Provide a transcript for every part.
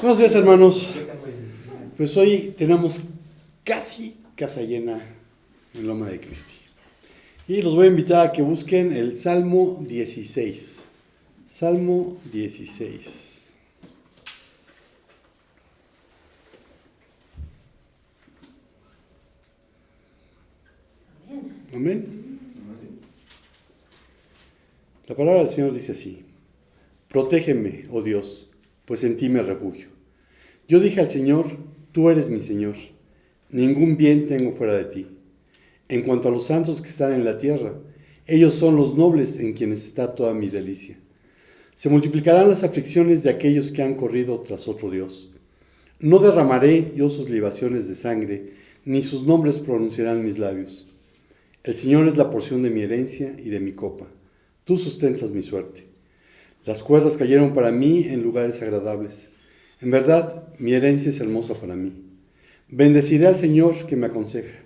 Buenos días, hermanos. Pues hoy tenemos casi casa llena en Loma de Cristi. Y los voy a invitar a que busquen el Salmo 16. Salmo 16. Amén. La palabra del Señor dice así: protégeme, oh Dios, pues en ti me refugio. Yo dije al Señor, tú eres mi Señor, ningún bien tengo fuera de ti. En cuanto a los santos que están en la tierra, ellos son los nobles en quienes está toda mi delicia. Se multiplicarán las aflicciones de aquellos que han corrido tras otro Dios. No derramaré yo sus libaciones de sangre, ni sus nombres pronunciarán mis labios. El Señor es la porción de mi herencia y de mi copa. Tú sustentas mi suerte. Las cuerdas cayeron para mí en lugares agradables. En verdad, mi herencia es hermosa para mí. Bendeciré al Señor que me aconseja.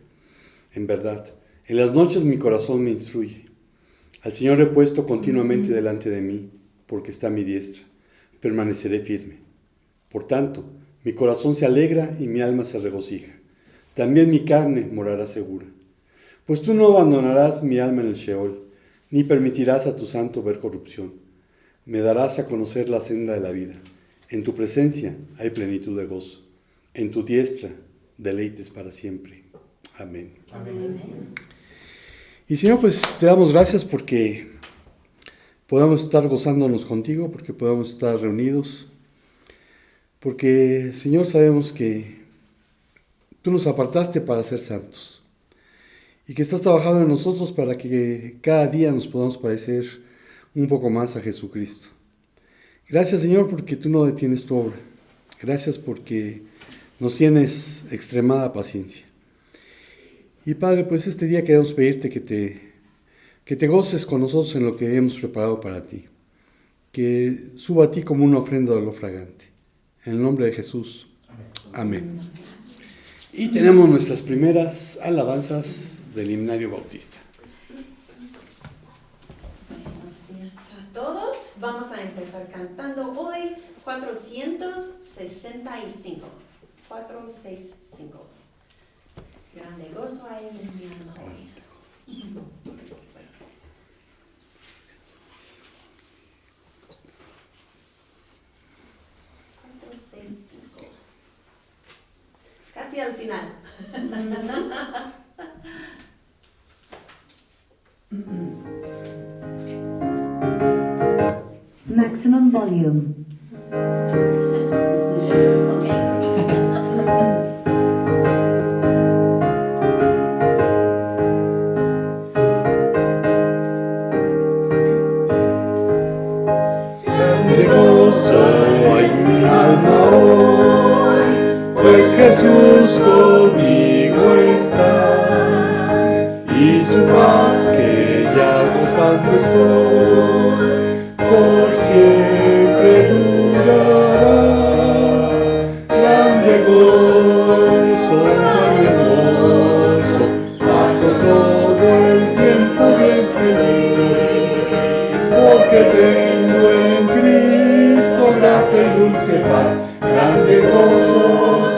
En verdad, en las noches mi corazón me instruye. Al Señor he puesto continuamente delante de mí, porque está a mi diestra. Permaneceré firme. Por tanto, mi corazón se alegra y mi alma se regocija. También mi carne morará segura. Pues tú no abandonarás mi alma en el Sheol, ni permitirás a tu santo ver corrupción. Me darás a conocer la senda de la vida. En tu presencia hay plenitud de gozo. En tu diestra deleites para siempre. Amén. Amén. Y Señor, pues te damos gracias porque podamos estar gozándonos contigo, porque podamos estar reunidos. Porque, Señor, sabemos que tú nos apartaste para ser santos. Y que estás trabajando en nosotros para que cada día nos podamos parecer un poco más a Jesucristo. Gracias, Señor, porque tú no detienes tu obra. Gracias porque nos tienes extremada paciencia. Y Padre, pues este día queremos pedirte que te goces con nosotros en lo que hemos preparado para ti. Que suba a ti como una ofrenda de olor fragante. En el nombre de Jesús. Amén. Y tenemos nuestras primeras alabanzas del himnario bautista. Todos vamos a empezar cantando hoy 465. 465. Grande gozo hay en mi alma hoy. 465. Casi al final. Maximum volume. Grande gozo hay en mi alma hoy, pues Jesús conmigo está, y su paz que ya gozando estoy, por siempre durará. Grande gozo, grande gozo, paso todo el tiempo bien feliz, porque tengo en Cristo gracia y dulce paz. Grande gozo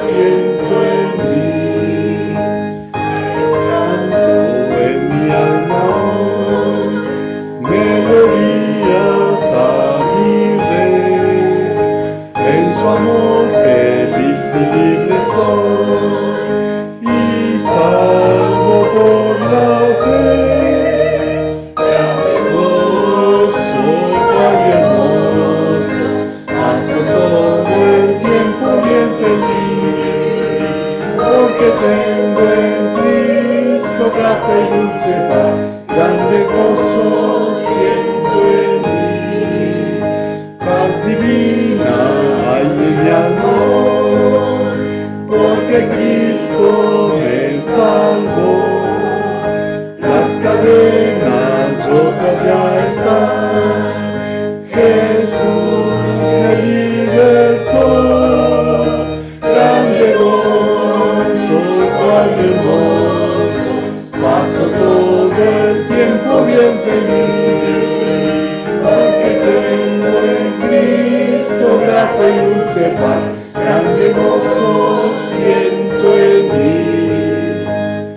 siento en mí. Canto en mi alma hoy melodías a mi Rey. En su amor feliz y libre soy, y salvo por la fe. Grande gozo, tan hermoso, paso todo el tiempo bien feliz, porque tengo en Cristo gracia y dulce paz. Grande gozo siento en mí. Paz divina hay en mi alma hoy, porque Cristo me salvó. Las cadenas rotas ya están, Jesús me libertó. Grande gozo, cual hermoso, paso todo el tiempo bien feliz, porque tengo en Cristo gracia y dulce dulce paz, grande gozo siento en mí.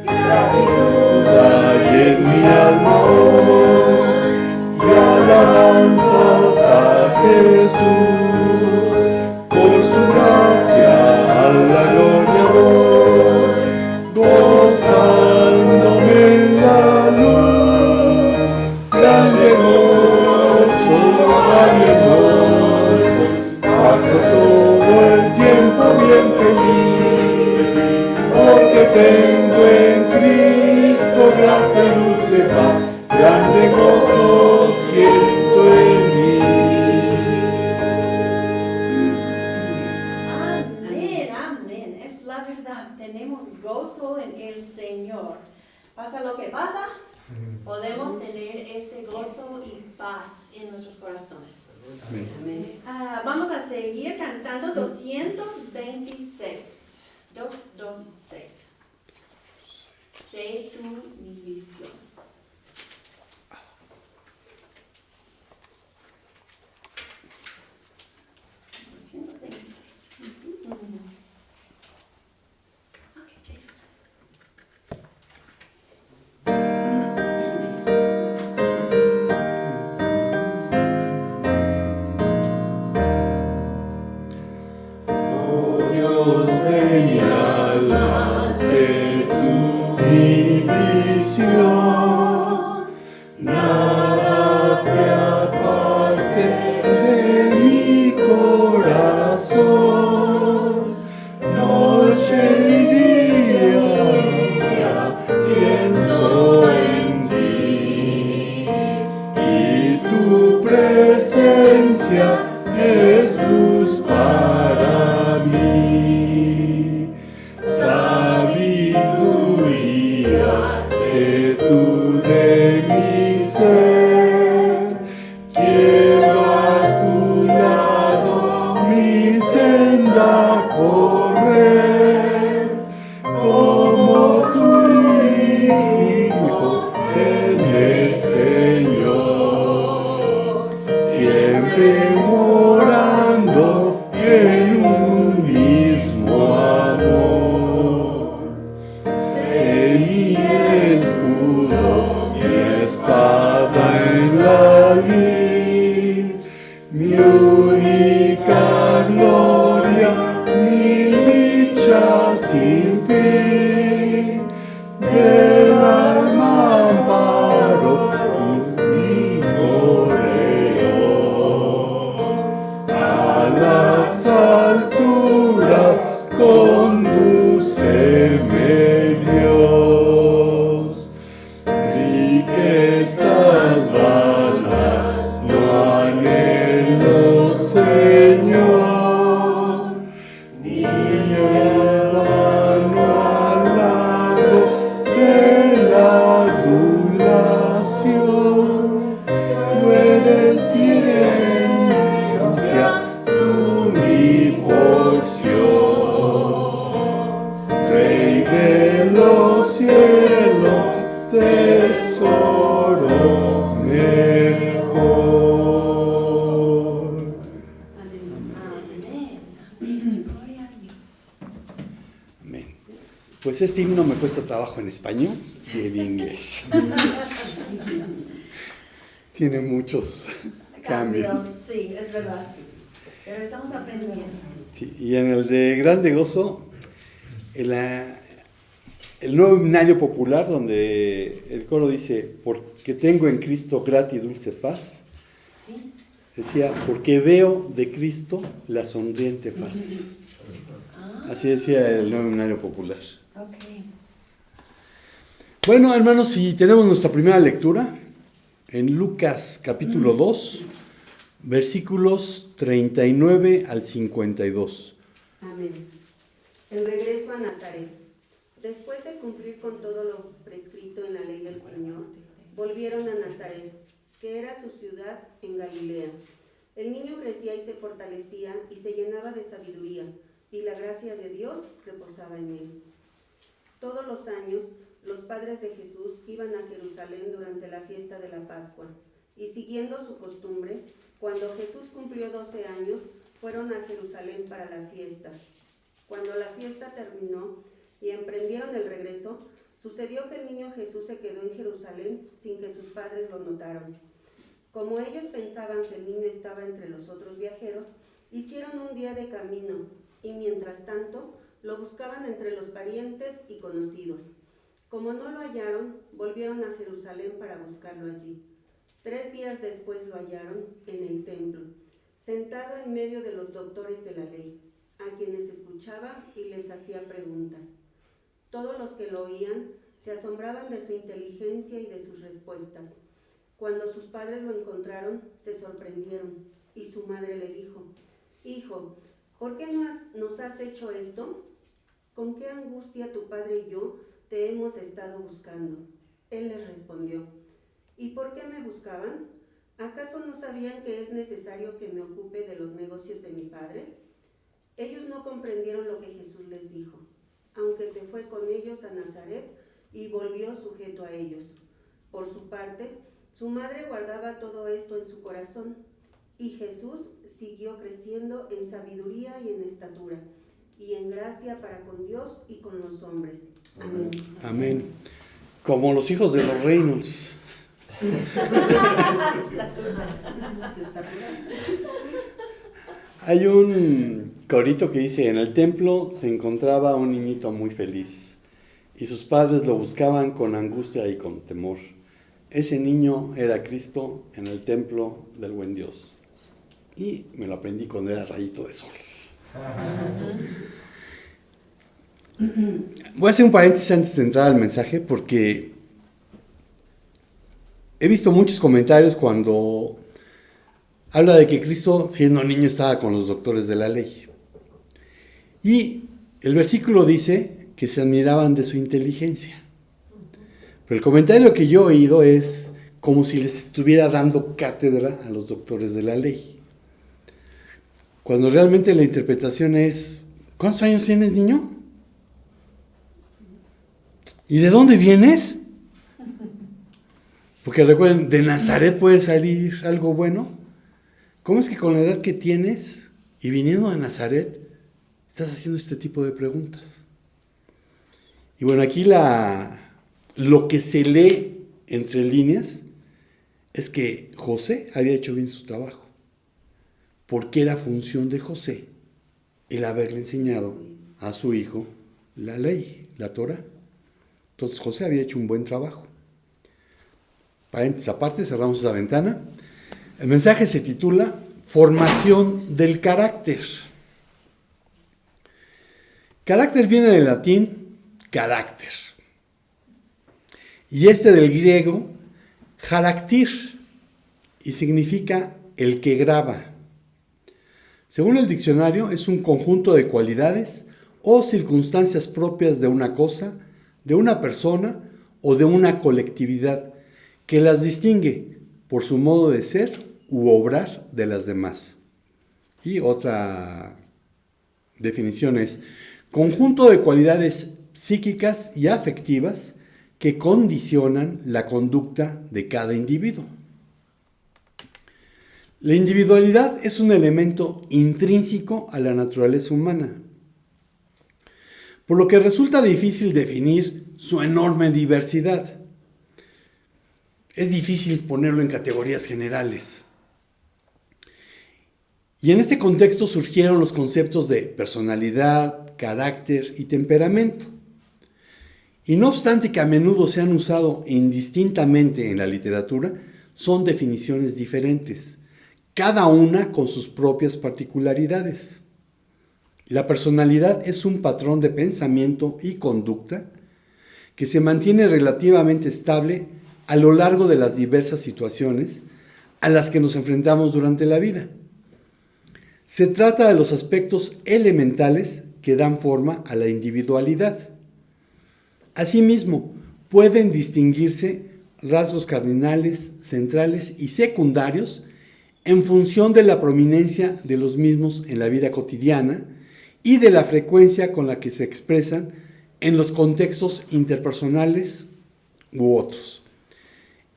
Gratitud hay en mi alma hoy, y alabanzas a Jesús. Por su gracia a la gloria voy, gozándome en la luz. Grande gozo, paso todo el tiempo bien feliz, porque tengo en Cristo grata y dulce paz, grande gozo siento en mí. Amén, amén. Es la verdad. Tenemos gozo en el Señor. Pasa lo que pasa, podemos tener este gozo y paz en nuestros corazones. Amén. Vamos a seguir cantando 226. 226. Sé tú mi visión. 226. Ok, Jason. Oh Dios de mi alma, sé tú mi visión, nada te aparte de mi corazón, noche y día pienso en ti, y tu presencia es luz para mí. Sabiduría sé tú de mi ser, quiero a tu lado mi senda correr, como tu hijo en el Señor, siempre morando en un mismo amor. Sé mi escudo, mi espada en la lid, mi única gloria, mi dicha sin fin, del alma amparo, mi correo. A las alturas condúceme Dios, riquezas vanas no anhelo, Señor, ni llévame al lago de la adulación. Tú eres mi herencia, tú mi porción, Rey de los cielos, tesoro mejor. Amén. Amén. Gloria a Dios. Amén. Pues este himno me cuesta trabajo en español y en inglés. Tiene muchos cambios. Sí, es verdad. Pero estamos aprendiendo. Sí, y en el de Grande Gozo, el nuevo himnario popular, donde el coro dice, porque tengo en Cristo grata y dulce paz, Sí. decía, porque veo de Cristo la sonriente faz. Así decía el nuevo himnario popular. Ok. Bueno, hermanos, si tenemos nuestra primera lectura en Lucas capítulo 2, versículos 39 al 52. Amén. El regreso a Nazaret. Después de cumplir con todo lo prescrito en la ley del Señor, volvieron a Nazaret, que era su ciudad en Galilea. El niño crecía y se fortalecía y se llenaba de sabiduría, y la gracia de Dios reposaba en él. Todos los años, los padres de Jesús iban a Jerusalén durante la fiesta de la Pascua, y siguiendo su costumbre, cuando Jesús cumplió 12 años, fueron a Jerusalén para la fiesta. Cuando la fiesta terminó y emprendieron el regreso, sucedió que el niño Jesús se quedó en Jerusalén sin que sus padres lo notaron. Como ellos pensaban que el niño estaba entre los otros viajeros, hicieron un día de camino y mientras tanto lo buscaban entre los parientes y conocidos. Como no lo hallaron, volvieron a Jerusalén para buscarlo allí. 3 días después lo hallaron en el templo, sentado en medio de los doctores de la ley, a quienes escuchaba y les hacía preguntas. Todos los que lo oían se asombraban de su inteligencia y de sus respuestas. Cuando sus padres lo encontraron, se sorprendieron, y su madre le dijo: «Hijo, ¿por qué nos has hecho esto? ¿Con qué angustia tu padre y yo te hemos estado buscando?» Él les respondió: «¿Y por qué me buscaban? ¿Acaso no sabían que es necesario que me ocupe de los negocios de mi padre?» Ellos no comprendieron lo que Jesús les dijo, aunque se fue con ellos a Nazaret y volvió sujeto a ellos. Por su parte, su madre guardaba todo esto en su corazón, y Jesús siguió creciendo en sabiduría y en estatura, y en gracia para con Dios y con los hombres. Amén. Amén. Como los hijos de los Reynolds. Hay un corito que dice: en el templo se encontraba un niñito muy feliz, y sus padres lo buscaban con angustia y con temor. Ese niño era Cristo en el templo del buen Dios. Y me lo aprendí cuando era rayito de sol. Voy a hacer un paréntesis antes de entrar al mensaje, porque he visto muchos comentarios cuando habla de que Cristo, siendo niño, estaba con los doctores de la ley. Y el versículo dice que se admiraban de su inteligencia. Pero el comentario que yo he oído es como si les estuviera dando cátedra a los doctores de la ley. Cuando realmente la interpretación es: ¿cuántos años tienes, niño? ¿Y de dónde vienes? Porque recuerden, de Nazaret puede salir algo bueno. ¿Cómo es que con la edad que tienes y viniendo de Nazaret estás haciendo este tipo de preguntas? Y bueno, aquí lo que se lee entre líneas es que José había hecho bien su trabajo, porque era función de José el haberle enseñado a su hijo la ley, la Torá. Entonces José había hecho un buen trabajo. Paréntesis aparte, cerramos esa ventana. El mensaje se titula Formación del carácter. Carácter viene del latín carácter, y del griego χαρακτήρ, y significa el que graba. Según el diccionario, es un conjunto de cualidades o circunstancias propias de una cosa, de una persona o de una colectividad, que las distingue por su modo de ser u obrar de las demás. Y otra definición es: conjunto de cualidades psíquicas y afectivas que condicionan la conducta de cada individuo. La individualidad es un elemento intrínseco a la naturaleza humana, por lo que resulta difícil definir su enorme diversidad. Es difícil ponerlo en categorías generales. Y en este contexto surgieron los conceptos de personalidad, carácter y temperamento. Y no obstante que a menudo se han usado indistintamente en la literatura, son definiciones diferentes, cada una con sus propias particularidades. La personalidad es un patrón de pensamiento y conducta que se mantiene relativamente estable a lo largo de las diversas situaciones a las que nos enfrentamos durante la vida. Se trata de los aspectos elementales que dan forma a la individualidad. Asimismo, pueden distinguirse rasgos cardinales, centrales y secundarios en función de la prominencia de los mismos en la vida cotidiana y de la frecuencia con la que se expresan en los contextos interpersonales u otros.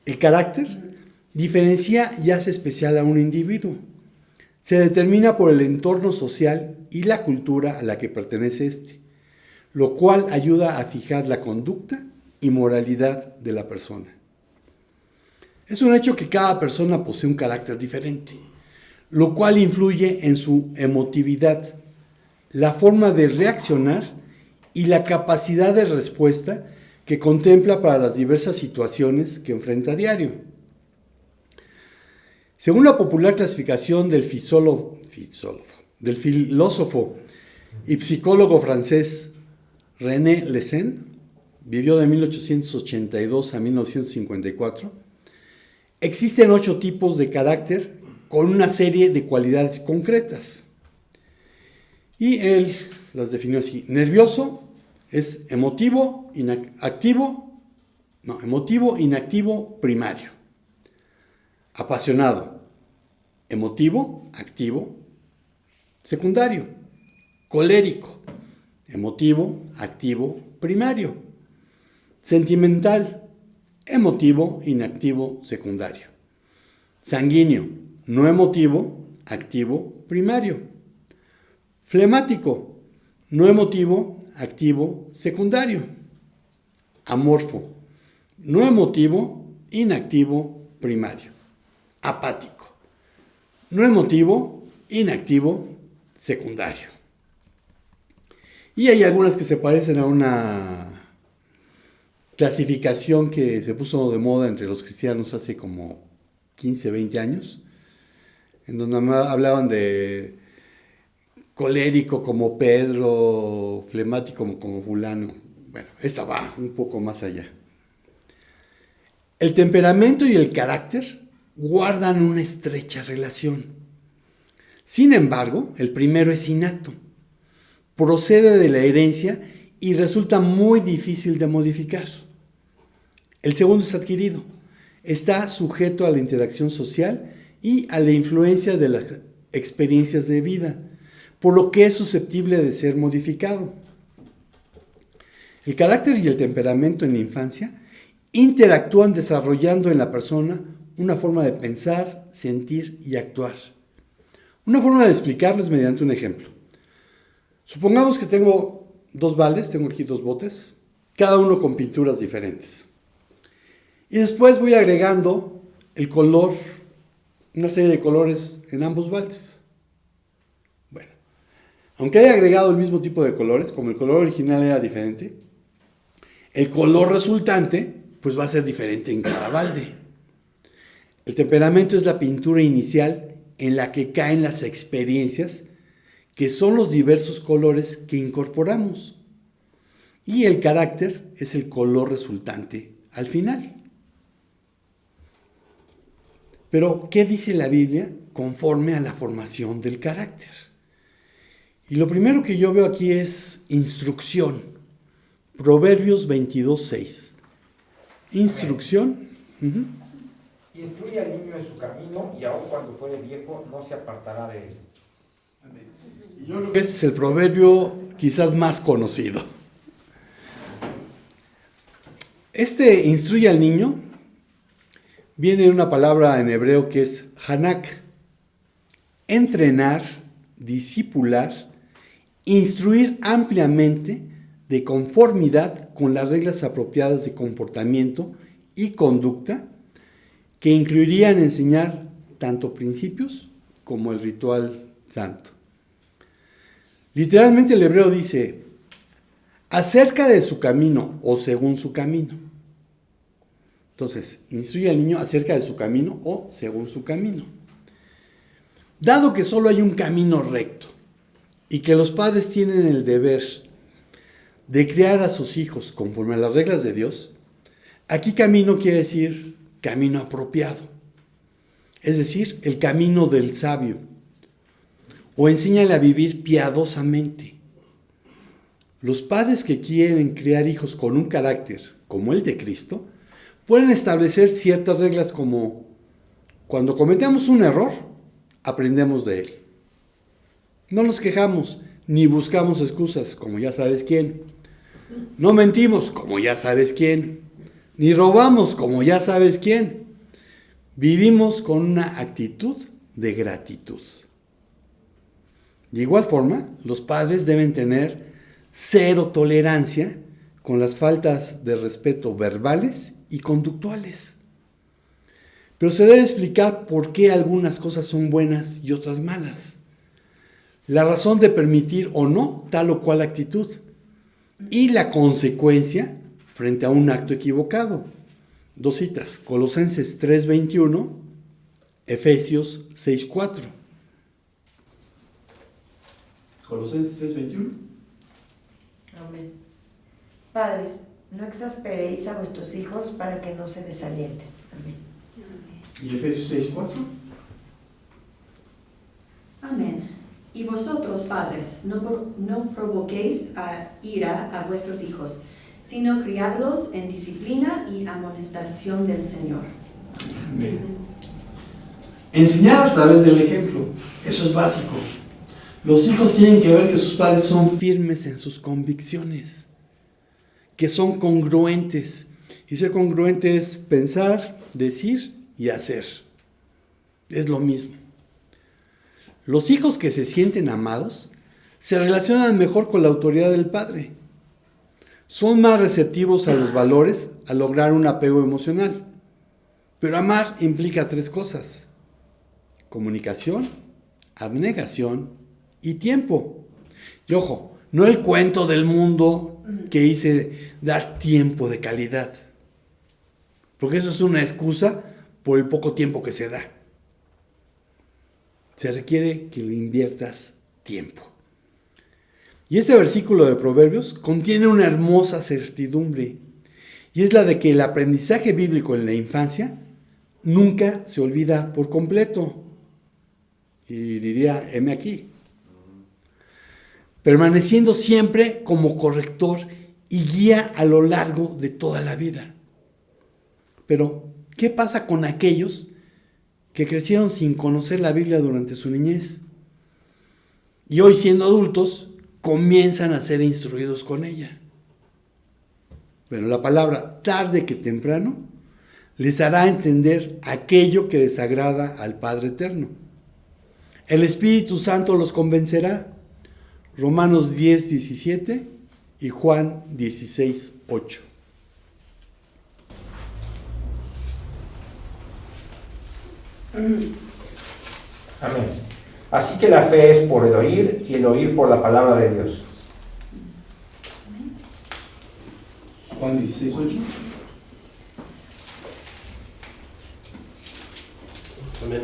El carácter diferencia y hace especial a un individuo. se determina por el entorno social y la cultura a la que pertenece éste, lo cual ayuda a fijar la conducta y moralidad de la persona. Es un hecho que cada persona posee un carácter diferente, lo cual influye en su emotividad, la forma de reaccionar y la capacidad de respuesta que contempla para las diversas situaciones que enfrenta a diario. Según la popular clasificación del filósofo y psicólogo francés René Lessen, vivió de 1882 a 1954, existen 8 tipos de carácter con una serie de cualidades concretas. Y él las definió así: nervioso es emotivo, inactivo, primario. Apasionado, emotivo, activo, secundario. Colérico, emotivo, activo, primario. Sentimental, emotivo, inactivo, secundario. Sanguíneo, no emotivo, activo, primario. Flemático, no emotivo, activo, secundario. Amorfo, no emotivo, inactivo, primario. Apático, no emotivo, inactivo, secundario. Y hay algunas que se parecen a una clasificación que se puso de moda entre los cristianos hace como 15, 20 años, en donde hablaban de colérico como Pedro, flemático como fulano. Bueno, esta va un poco más allá. El temperamento y el carácter guardan una estrecha relación. Sin embargo, el primero es innato, procede de la herencia y resulta muy difícil de modificar. El segundo es adquirido, está sujeto a la interacción social y a la influencia de las experiencias de vida, por lo que es susceptible de ser modificado. El carácter y el temperamento en la infancia interactúan desarrollando en la persona una forma de pensar, sentir y actuar. Una forma de explicarlo es mediante un ejemplo. Supongamos que tengo 2 baldes, tengo aquí 2 botes, cada uno con pinturas diferentes. Y después voy agregando el color, una serie de colores en ambos baldes. Bueno, aunque haya agregado el mismo tipo de colores, como el color original era diferente, el color resultante pues va a ser diferente en cada balde. El temperamento es la pintura inicial en la que caen las experiencias, que son los diversos colores que incorporamos. Y el carácter es el color resultante al final. Pero, ¿qué dice la Biblia conforme a la formación del carácter? Y lo primero que yo veo aquí es instrucción. Proverbios 22:6. Instrucción. Instruye al niño en su camino y aun cuando fuere viejo no se apartará de él. Yo creo que este es el proverbio quizás más conocido. Este instruye al niño viene de una palabra en hebreo que es hanak. Entrenar, discipular, instruir ampliamente de conformidad con las reglas apropiadas de comportamiento y conducta, que incluirían enseñar tanto principios como el ritual santo. Literalmente el hebreo dice, acerca de su camino o según su camino. Entonces, instruye al niño acerca de su camino o según su camino. Dado que solo hay un camino recto y que los padres tienen el deber de criar a sus hijos conforme a las reglas de Dios, aquí camino quiere decir camino apropiado, es decir, el camino del sabio, o enséñale a vivir piadosamente. Los padres que quieren criar hijos con un carácter como el de Cristo, pueden establecer ciertas reglas como, cuando cometemos un error, aprendemos de él. No nos quejamos, ni buscamos excusas, como ya sabes quién. No mentimos, como ya sabes quién. Ni robamos, como ya sabes quién. Vivimos con una actitud de gratitud. De igual forma, los padres deben tener cero tolerancia con las faltas de respeto verbales y conductuales. Pero se debe explicar por qué algunas cosas son buenas y otras malas. La razón de permitir o no tal o cual actitud. Y la consecuencia frente a un acto equivocado. 2 citas, Colosenses 3:21, Efesios 6:4. Colosenses 3:21. Amén. Padres, no exasperéis a vuestros hijos para que no se desalienten. Amén. ¿Y Efesios 6:4? Amén. Y vosotros, padres, no provoquéis a ira a vuestros hijos, sino criadlos en disciplina y amonestación del Señor. Amén. Enseñar a través del ejemplo, eso es básico. Los hijos tienen que ver que sus padres son firmes en sus convicciones, que son congruentes. Y ser congruente es pensar, decir y hacer. Es lo mismo. Los hijos que se sienten amados se relacionan mejor con la autoridad del padre. Son más receptivos a los valores al lograr un apego emocional. Pero amar implica 3 cosas: comunicación, abnegación y tiempo. Y ojo, no el cuento del mundo que dice dar tiempo de calidad, porque eso es una excusa por el poco tiempo que se da. Se requiere que le inviertas tiempo. Y este versículo de Proverbios contiene una hermosa certidumbre, y es la de que el aprendizaje bíblico en la infancia nunca se olvida por completo. Y diría, heme aquí. Permaneciendo siempre como corrector y guía a lo largo de toda la vida. Pero, ¿qué pasa con aquellos que crecieron sin conocer la Biblia durante su niñez? Y hoy, siendo adultos, comienzan a ser instruidos con ella. Pero la palabra tarde que temprano les hará entender aquello que desagrada al Padre Eterno. El Espíritu Santo los convencerá. Romanos 10:17 y Juan 16:8. Amén. Así que la fe es por el oír y el oír por la palabra de Dios. Juan 16:8. Amén.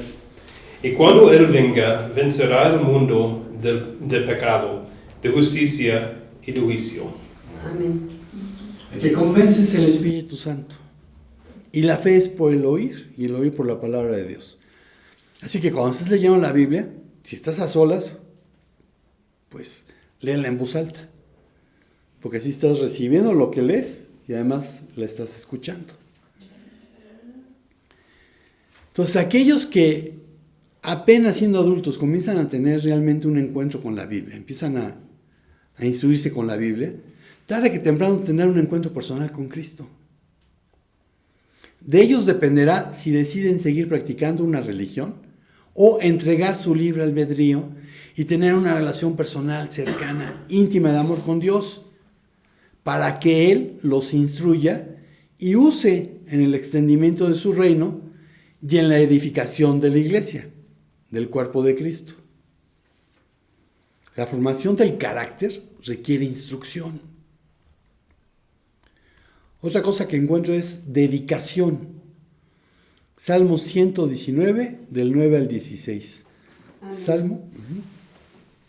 Y cuando Él venga, vencerá el mundo de pecado, de justicia y de juicio. Amén. El que convence es el Espíritu Santo. Y la fe es por el oír y el oír por la palabra de Dios. Así que cuando estés leyendo la Biblia, si estás a solas, pues léela en voz alta. Porque así estás recibiendo lo que lees y además la estás escuchando. Entonces, aquellos que apenas siendo adultos comienzan a tener realmente un encuentro con la Biblia, empiezan a instruirse con la Biblia, tarde que temprano tener un encuentro personal con Cristo. De ellos dependerá si deciden seguir practicando una religión o entregar su libre albedrío y tener una relación personal cercana, íntima de amor con Dios, para que Él los instruya y use en el extendimiento de su reino y en la edificación de la iglesia, del cuerpo de Cristo. La formación del carácter requiere instrucción. Otra cosa que encuentro es dedicación. Salmo 119, del 9 al 16. Amén. Salmo.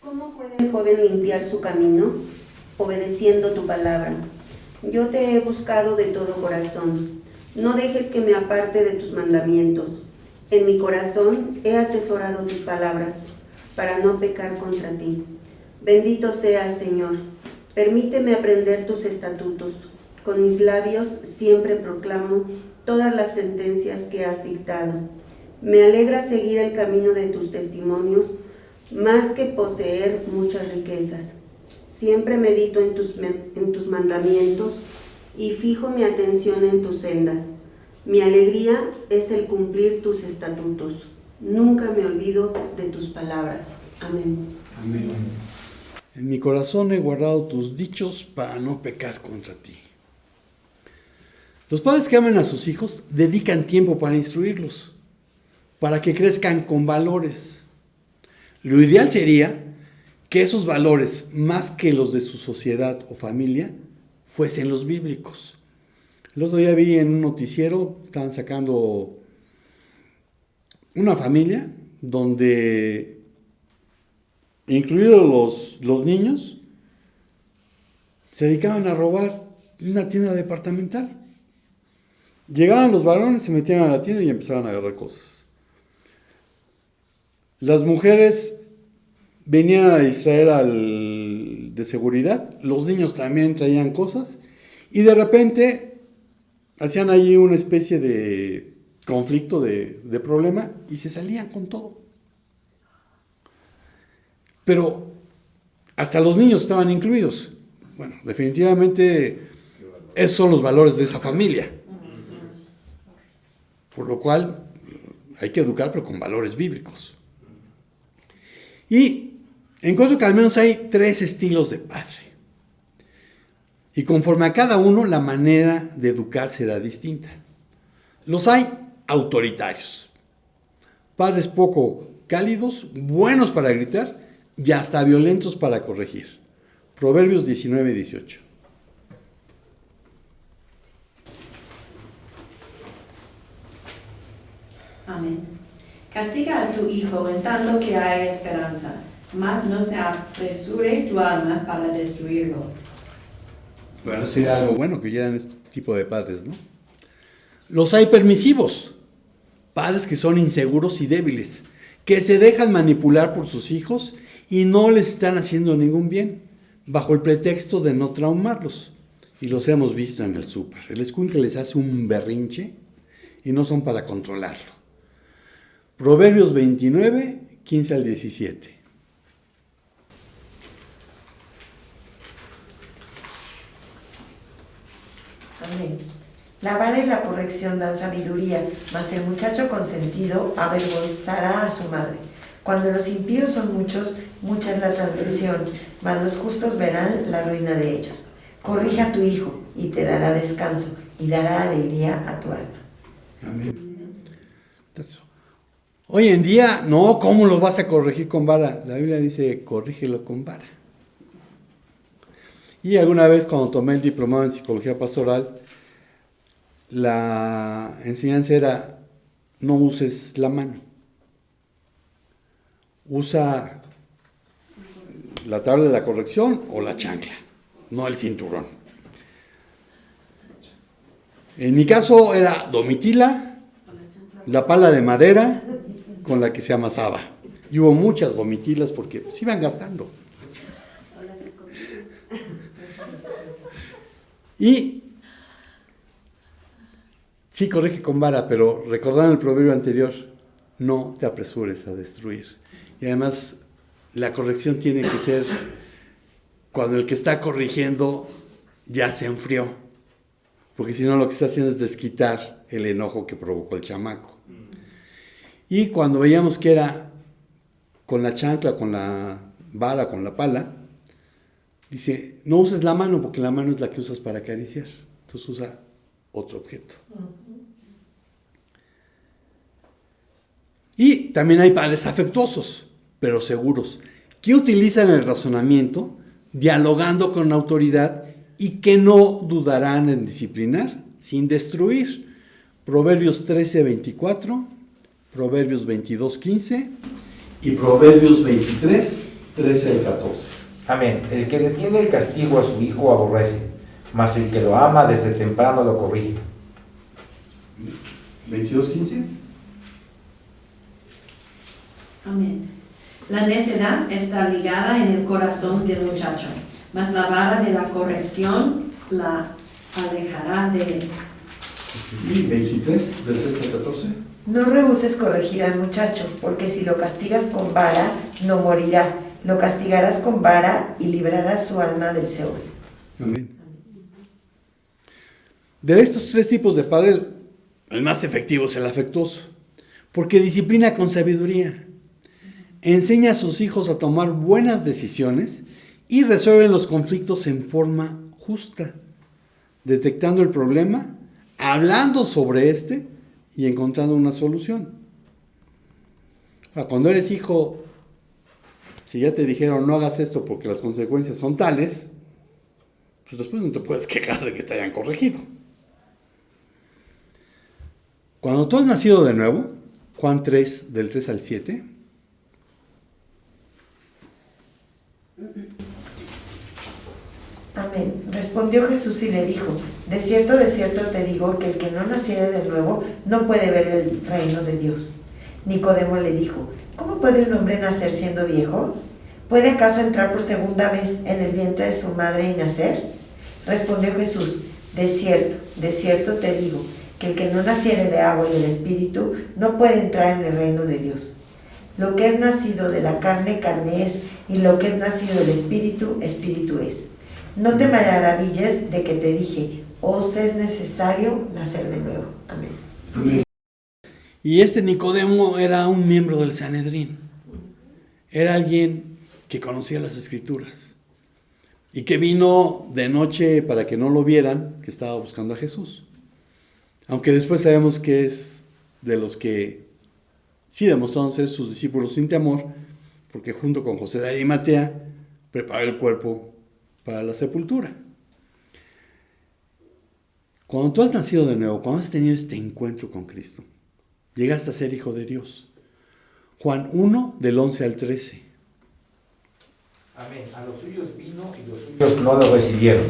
¿Cómo puede el joven limpiar su camino? Obedeciendo tu palabra. Yo te he buscado de todo corazón. No dejes que me aparte de tus mandamientos. En mi corazón he atesorado tus palabras, para no pecar contra ti. Bendito seas, Señor. Permíteme aprender tus estatutos. Con mis labios siempre proclamo todas las sentencias que has dictado. Me alegra seguir el camino de tus testimonios, más que poseer muchas riquezas. Siempre medito en tus mandamientos y fijo mi atención en tus sendas. Mi alegría es el cumplir tus estatutos. Nunca me olvido de tus palabras. Amén. Amén. En mi corazón he guardado tus dichos para no pecar contra ti. Los padres que aman a sus hijos dedican tiempo para instruirlos, para que crezcan con valores. Lo ideal sería que esos valores, más que los de su sociedad o familia, fuesen los bíblicos. El otro día vi en un noticiero, estaban sacando una familia donde, incluidos los niños, se dedicaban a robar una tienda departamental. Llegaban los varones, se metían a la tienda y empezaban a agarrar cosas. Las mujeres venían a distraer al de seguridad, los niños también traían cosas y de repente hacían allí una especie de conflicto, de problema y se salían con todo. Pero hasta los niños estaban incluidos. Bueno, definitivamente esos son los valores de esa familia. Por lo cual hay que educar, pero con valores bíblicos. Y encuentro que al menos hay 3 estilos de padre. Y conforme a cada uno, la manera de educar será distinta. Los hay autoritarios. Padres poco cálidos, buenos para gritar y hasta violentos para corregir. Proverbios 19:18. Amén. Castiga a tu hijo en tanto que hay esperanza, mas no se apresure tu alma para destruirlo. Bueno, sería algo bueno que hubieran este tipo de padres, ¿no? Los hay permisivos, padres que son inseguros y débiles, que se dejan manipular por sus hijos y no les están haciendo ningún bien, bajo el pretexto de no traumarlos. Y los hemos visto en el súper. El escuincle les hace un berrinche y no son para controlarlo. Proverbios 29, 15 al 17. Amén. La vara y la corrección dan sabiduría, mas el muchacho consentido avergonzará a su madre. Cuando los impíos son muchos, mucha es la transgresión, mas los justos verán la ruina de ellos. Corrige a tu hijo y te dará descanso y dará alegría a tu alma. Amén. Eso. Hoy en día, no, ¿cómo lo vas a corregir con vara? La Biblia dice, corrígelo con vara. Y alguna vez cuando tomé el diplomado en psicología pastoral, la enseñanza era, no uses la mano. Usa la tabla de la corrección o la chancla, no el cinturón. En mi caso era domitila, la pala de madera con la que se amasaba. Y hubo muchas domitilas porque se iban gastando. Y sí, corrige con vara, pero recordando el proverbio anterior, no te apresures a destruir. Y además, la corrección tiene que ser cuando el que está corrigiendo ya se enfrió. Porque si no, lo que está haciendo es desquitar el enojo que provocó el chamaco. Y cuando veíamos que era con la chancla, con la vara, con la pala, dice, no uses la mano porque la mano es la que usas para acariciar. Entonces usa otro objeto. Y también hay padres afectuosos, pero seguros, que utilizan el razonamiento, dialogando con autoridad y que no dudarán en disciplinar sin destruir. Proverbios 13:24, Proverbios 22:15 y Proverbios 23, 13 al 14. Amén. El que detiene el castigo a su hijo aborrece, mas el que lo ama desde temprano lo corrige. 22:15. Amén. La necedad está ligada en el corazón del muchacho, mas la vara de la corrección la alejará de él. 23, del 13 al 14. No rehuses corregir al muchacho, porque si lo castigas con vara, no morirá. Lo castigarás con vara y librarás su alma del Seol. Amén. De estos 3 tipos de padre, el más efectivo es el afectuoso, porque disciplina con sabiduría. enseña a sus hijos a tomar buenas decisiones y resuelven los conflictos en forma justa, detectando el problema, hablando sobre este y encontrando una solución. Ahora, cuando eres hijo, si ya te dijeron no hagas esto porque las consecuencias son tales, pues después no te puedes quejar de que te hayan corregido. Cuando tú has nacido de nuevo, Juan 3, del 3 al 7. Amén. Respondió Jesús y le dijo: de cierto te digo que el que no naciere de nuevo no puede ver el reino de Dios. Nicodemo le dijo: ¿cómo puede un hombre nacer siendo viejo? ¿Puede acaso entrar por segunda vez en el vientre de su madre y nacer? Respondió Jesús: de cierto te digo que el que no naciere de agua y del Espíritu no puede entrar en el reino de Dios. Lo que es nacido de la carne, carne es, y lo que es nacido del Espíritu, Espíritu es. No te maravilles de que te dije: os es necesario nacer de nuevo. Amén. Amén. Y este Nicodemo era un miembro del Sanedrín. Era alguien que conocía las Escrituras y que vino de noche para que no lo vieran, que estaba buscando a Jesús. Aunque después sabemos que es de los que sí demostraron ser sus discípulos sin temor, porque junto con José de Arimatea preparó el cuerpo para la sepultura. Cuando tú has nacido de nuevo, cuando has tenido este encuentro con Cristo, llegaste a ser hijo de Dios. Juan 1, del 11 al 13. Amén. A los suyos vino y los suyos no lo recibieron.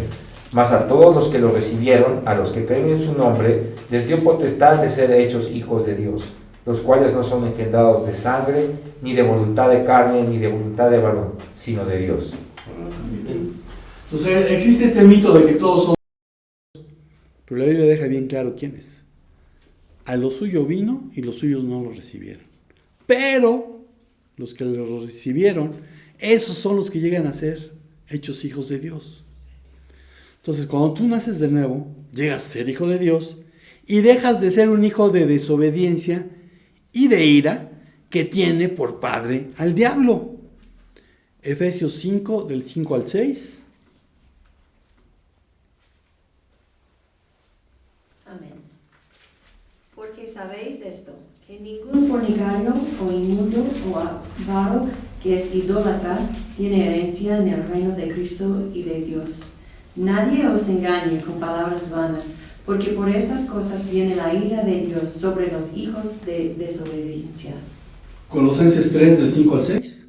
Mas a todos los que lo recibieron, a los que creen en su nombre, les dio potestad de ser hechos hijos de Dios, los cuales no son engendrados de sangre, ni de voluntad de carne, ni de voluntad de varón, sino de Dios. Entonces existe este mito de que todos son, pero la Biblia deja bien claro quién es. A lo suyo vino y los suyos no lo recibieron. Pero los que lo recibieron, esos son los que llegan a ser hechos hijos de Dios. Entonces, cuando tú naces de nuevo, llegas a ser hijo de Dios y dejas de ser un hijo de desobediencia y de ira que tiene por padre al diablo. Efesios 5, del 5 al 6. Amén. Porque sabéis esto, que ningún fornicario o inmundo o avaro que es idólatra tiene herencia en el reino de Cristo y de Dios. Nadie os engañe con palabras vanas, porque por estas cosas viene la ira de Dios sobre los hijos de desobediencia. Colosenses 3, del 5 al 6.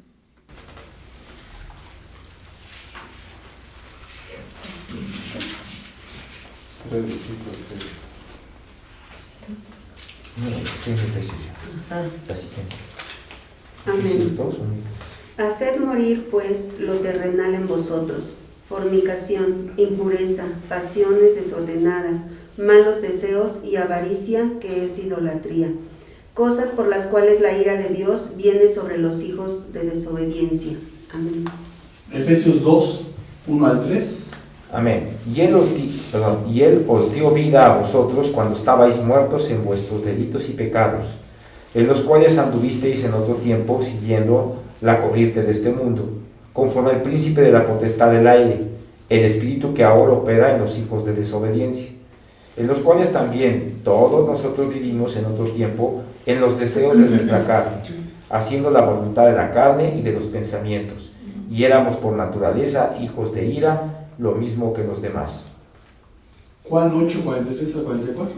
Amén. Haced morir, pues, lo terrenal en vosotros: fornicación, impureza, pasiones desordenadas, malos deseos y avaricia, que es idolatría, cosas por las cuales la ira de Dios viene sobre los hijos de desobediencia. Amén. Efesios 2, 1 al 3. Amén. Y él os dio vida a vosotros cuando estabais muertos en vuestros delitos y pecados, en los cuales anduvisteis en otro tiempo siguiendo la corriente de este mundo, conforme al príncipe de la potestad del aire, el espíritu que ahora opera en los hijos de desobediencia, en los cuales también todos nosotros vivimos en otro tiempo en los deseos de nuestra carne, haciendo la voluntad de la carne y de los pensamientos, y éramos por naturaleza hijos de ira, lo mismo que los demás. Juan 8, 43 al 44.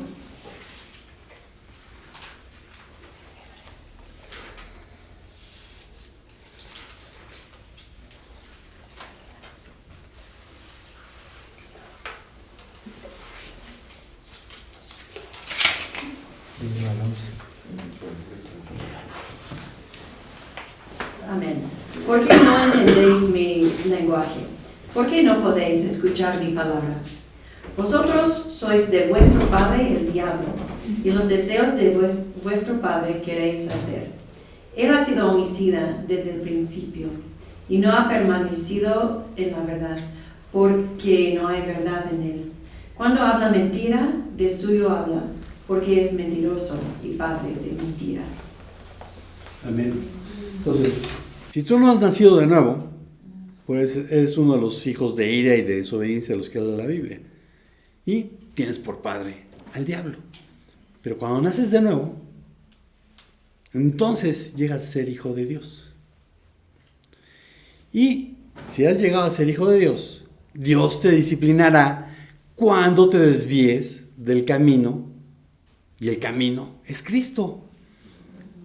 Amén. ¿Por qué no entendéis mi lenguaje? ¿Por qué no podéis escuchar mi palabra? Vosotros sois de vuestro padre el diablo, y los deseos de vuestro padre queréis hacer. Él ha sido homicida desde el principio, y no ha permanecido en la verdad, porque no hay verdad en él. Cuando habla mentira, de suyo habla, porque es mentiroso y padre de mentira. Amén. Entonces, si tú no has nacido de nuevo, pues eres uno de los hijos de ira y de desobediencia de los que habla la Biblia. Y tienes por padre al diablo. Pero cuando naces de nuevo, entonces llegas a ser hijo de Dios. Y si has llegado a ser hijo de Dios, Dios te disciplinará cuando te desvíes del camino. Y el camino es Cristo.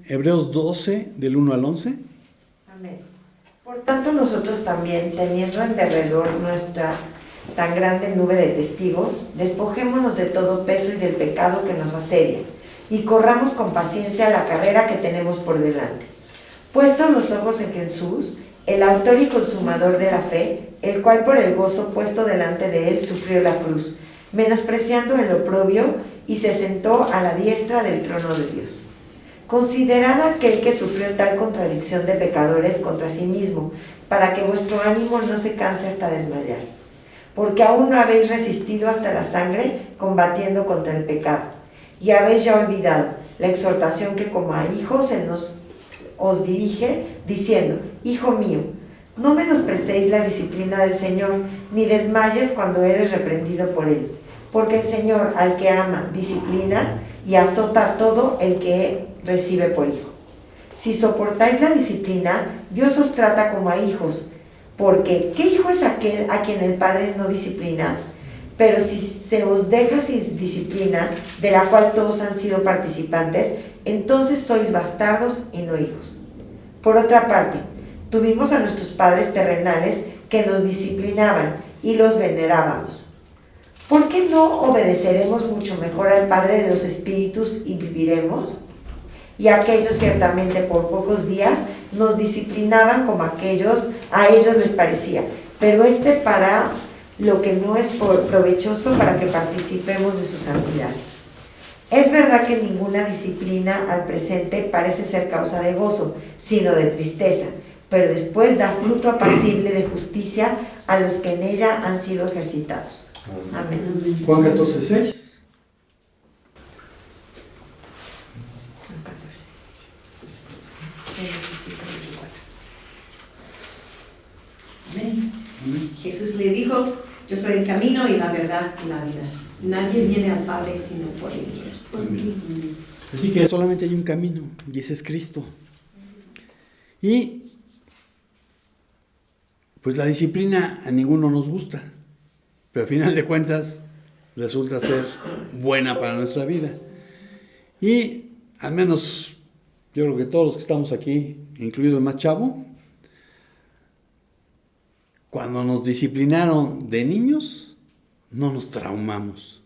Hebreos 12, del 1 al 11. Amén. Por tanto, nosotros también, teniendo en derredor nuestra tan grande nube de testigos, despojémonos de todo peso y del pecado que nos asedia, y corramos con paciencia la carrera que tenemos por delante. Puestos los ojos en Jesús, el autor y consumador de la fe, el cual por el gozo puesto delante de él sufrió la cruz, menospreciando el oprobio, y se sentó a la diestra del trono de Dios. Considerad aquel que sufrió tal contradicción de pecadores contra sí mismo, para que vuestro ánimo no se canse hasta desmayar. Porque aún no habéis resistido hasta la sangre, combatiendo contra el pecado. Y habéis ya olvidado la exhortación que como a hijos os dirige, diciendo: Hijo mío, no menosprecéis la disciplina del Señor, ni desmayes cuando eres reprendido por él. Porque el Señor al que ama disciplina y azota a todo el que recibe por hijo. Si soportáis la disciplina, Dios os trata como a hijos. Porque, ¿qué hijo es aquel a quien el Padre no disciplina? Pero si se os deja sin disciplina, de la cual todos han sido participantes, entonces sois bastardos y no hijos. Por otra parte, tuvimos a nuestros padres terrenales que nos disciplinaban y los venerábamos. ¿Por qué no obedeceremos mucho mejor al Padre de los Espíritus y viviremos? Y aquellos ciertamente por pocos días nos disciplinaban como a ellos les parecía, pero para lo que no es provechoso para que participemos de su santidad. Es verdad que ninguna disciplina al presente parece ser causa de gozo, sino de tristeza, pero después da fruto apacible de justicia a los que en ella han sido ejercitados. Amén. Juan 14, 6. Amén. Jesús le dijo: yo soy el camino y la verdad y la vida. Nadie viene al Padre sino por él. Amén. Así que solamente hay un camino, y ese es Cristo. Y pues la disciplina a ninguno nos gusta, pero al final de cuentas resulta ser buena para nuestra vida. Y al menos yo creo que todos los que estamos aquí, incluido el más chavo, cuando nos disciplinaron de niños, no nos traumamos.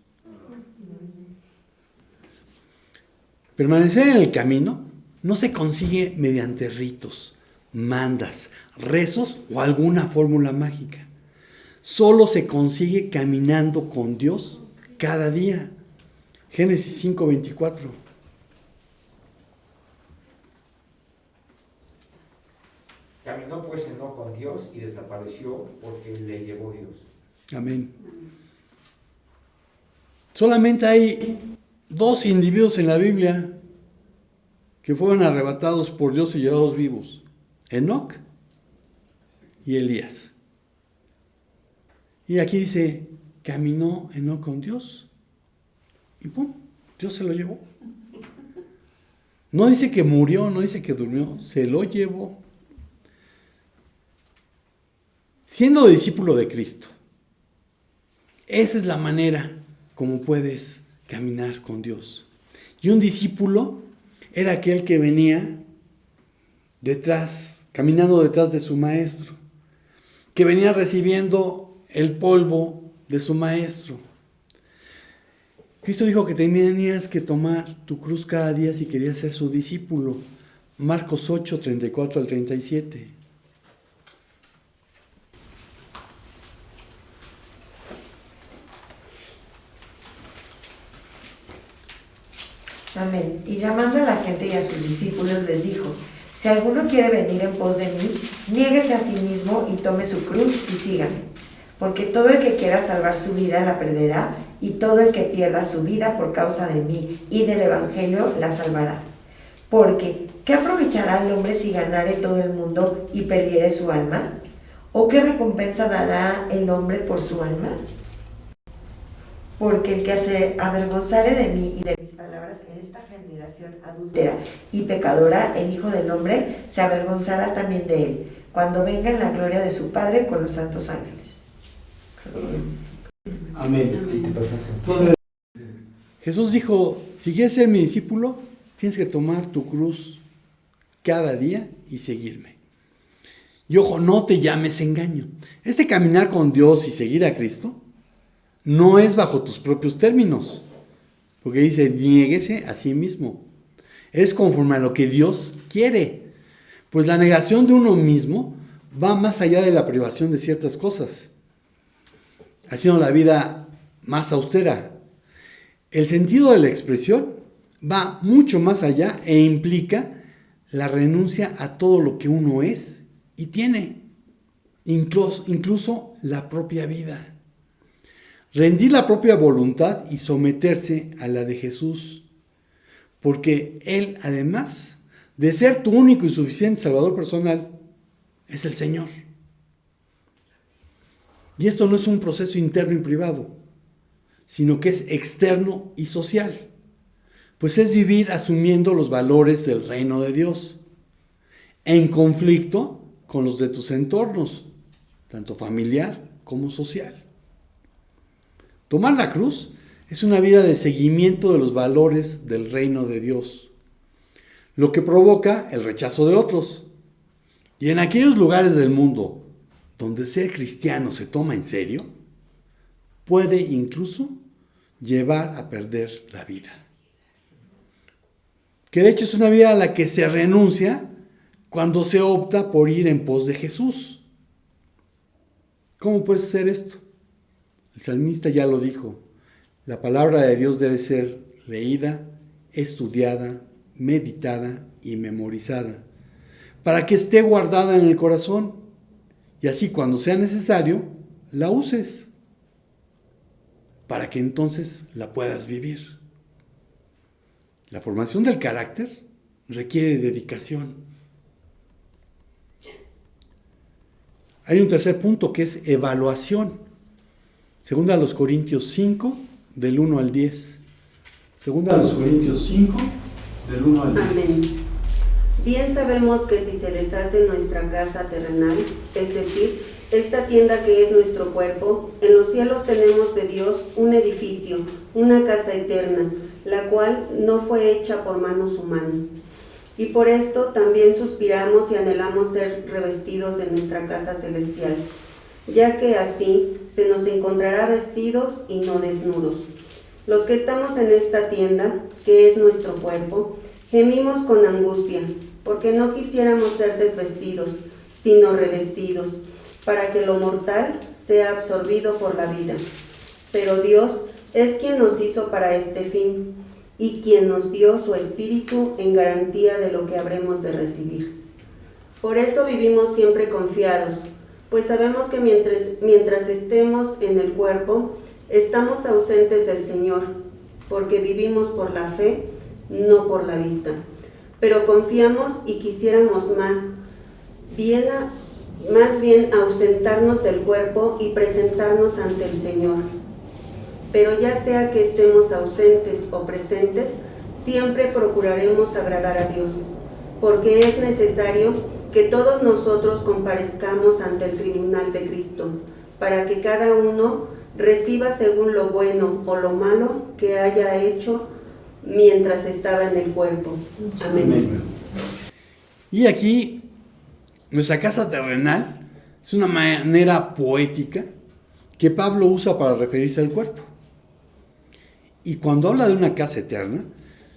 Permanecer en el camino no se consigue mediante ritos, mandas, rezos o alguna fórmula mágica. Solo se consigue caminando con Dios cada día. Génesis 5:24. Caminó pues Enoc con Dios y desapareció porque le llevó Dios. Amén. Solamente hay 2 individuos en la Biblia que fueron arrebatados por Dios y llevados vivos: Enoc y Elías. Y aquí dice, caminó Enoc con Dios y ¡pum! Dios se lo llevó. No dice que murió, no dice que durmió, se lo llevó. Siendo discípulo de Cristo, esa es la manera como puedes caminar con Dios. Y un discípulo era aquel que venía caminando detrás de su maestro, que venía recibiendo el polvo de su maestro. Cristo dijo que tenías que tomar tu cruz cada día si querías ser su discípulo. Marcos 8, 34 al 37. Amén. Y llamando a la gente y a sus discípulos les dijo: si alguno quiere venir en pos de mí, niéguese a sí mismo y tome su cruz y sígame. Porque todo el que quiera salvar su vida la perderá, y todo el que pierda su vida por causa de mí y del Evangelio la salvará. Porque, ¿qué aprovechará el hombre si ganare todo el mundo y perdiere su alma? ¿O qué recompensa dará el hombre por su alma? Porque el que se avergonzare de mí y de mis palabras en esta generación adúltera y pecadora, el Hijo del Hombre se avergonzará también de él, cuando venga en la gloria de su Padre con los santos ángeles. Amén. Sí, te pasaste. Entonces, Jesús dijo, si quieres ser mi discípulo, tienes que tomar tu cruz cada día y seguirme. Y ojo, no te llames engaño. Este caminar con Dios y seguir a Cristo no es bajo tus propios términos, porque dice, niéguese a sí mismo. Es conforme a lo que Dios quiere, pues la negación de uno mismo va más allá de la privación de ciertas cosas, haciendo la vida más austera. El sentido de la expresión va mucho más allá e implica la renuncia a todo lo que uno es y tiene, incluso la propia vida. Rendir la propia voluntad y someterse a la de Jesús, porque Él, además de ser tu único y suficiente Salvador personal, es el Señor. Y esto no es un proceso interno y privado, sino que es externo y social, pues es vivir asumiendo los valores del reino de Dios, en conflicto con los de tus entornos, tanto familiar como social. Tomar la cruz es una vida de seguimiento de los valores del reino de Dios, lo que provoca el rechazo de otros. Y en aquellos lugares del mundo donde ser cristiano se toma en serio, puede incluso llevar a perder la vida. Que de hecho es una vida a la que se renuncia cuando se opta por ir en pos de Jesús. ¿Cómo puede ser esto? El salmista ya lo dijo, la palabra de Dios debe ser leída, estudiada, meditada y memorizada, para que esté guardada en el corazón y así cuando sea necesario, la uses, para que entonces la puedas vivir. La formación del carácter requiere dedicación. Hay un tercer punto que es evaluación. Segunda a los Corintios 5, del 1 al 10. Segunda a los Corintios 5, del 1 al 10. Amén. Bien sabemos que si se deshace nuestra casa terrenal, es decir, esta tienda que es nuestro cuerpo, en los cielos tenemos de Dios un edificio, una casa eterna, la cual no fue hecha por manos humanas. Y por esto también suspiramos y anhelamos ser revestidos de nuestra casa celestial, ya que así se nos encontrará vestidos y no desnudos. Los que estamos en esta tienda, que es nuestro cuerpo, gemimos con angustia, porque no quisiéramos ser desvestidos, sino revestidos, para que lo mortal sea absorbido por la vida. Pero Dios es quien nos hizo para este fin, y quien nos dio su Espíritu en garantía de lo que habremos de recibir. Por eso vivimos siempre confiados, pues sabemos que mientras estemos en el cuerpo, estamos ausentes del Señor, porque vivimos por la fe, no por la vista. Pero confiamos y quisiéramos más bien ausentarnos del cuerpo y presentarnos ante el Señor. Pero ya sea que estemos ausentes o presentes, siempre procuraremos agradar a Dios, porque es necesario que todos nosotros comparezcamos ante el tribunal de Cristo, para que cada uno reciba según lo bueno o lo malo que haya hecho mientras estaba en el cuerpo. Amén. Amén. Y aquí, nuestra casa terrenal es una manera poética que Pablo usa para referirse al cuerpo. Y cuando habla de una casa eterna,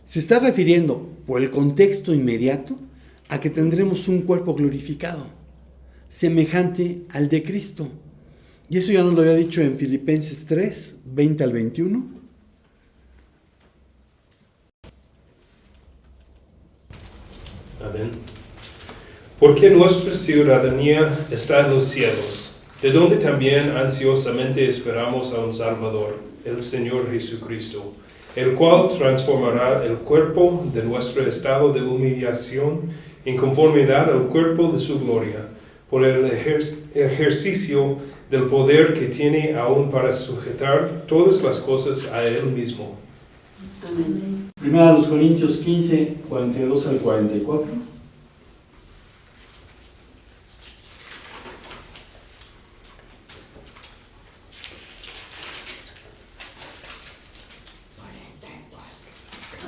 se está refiriendo, por el contexto inmediato, a que tendremos un cuerpo glorificado, semejante al de Cristo. Y eso ya nos lo había dicho en Filipenses 3, 20 al 21. Amén. Porque nuestra ciudadanía está en los cielos, de donde también ansiosamente esperamos a un Salvador, el Señor Jesucristo, el cual transformará el cuerpo de nuestro estado de humillación en conformidad al cuerpo de su gloria, por el ejercicio del poder que tiene aún para sujetar todas las cosas a Él mismo. Amén. Primera a los Corintios 15, 42 al 44.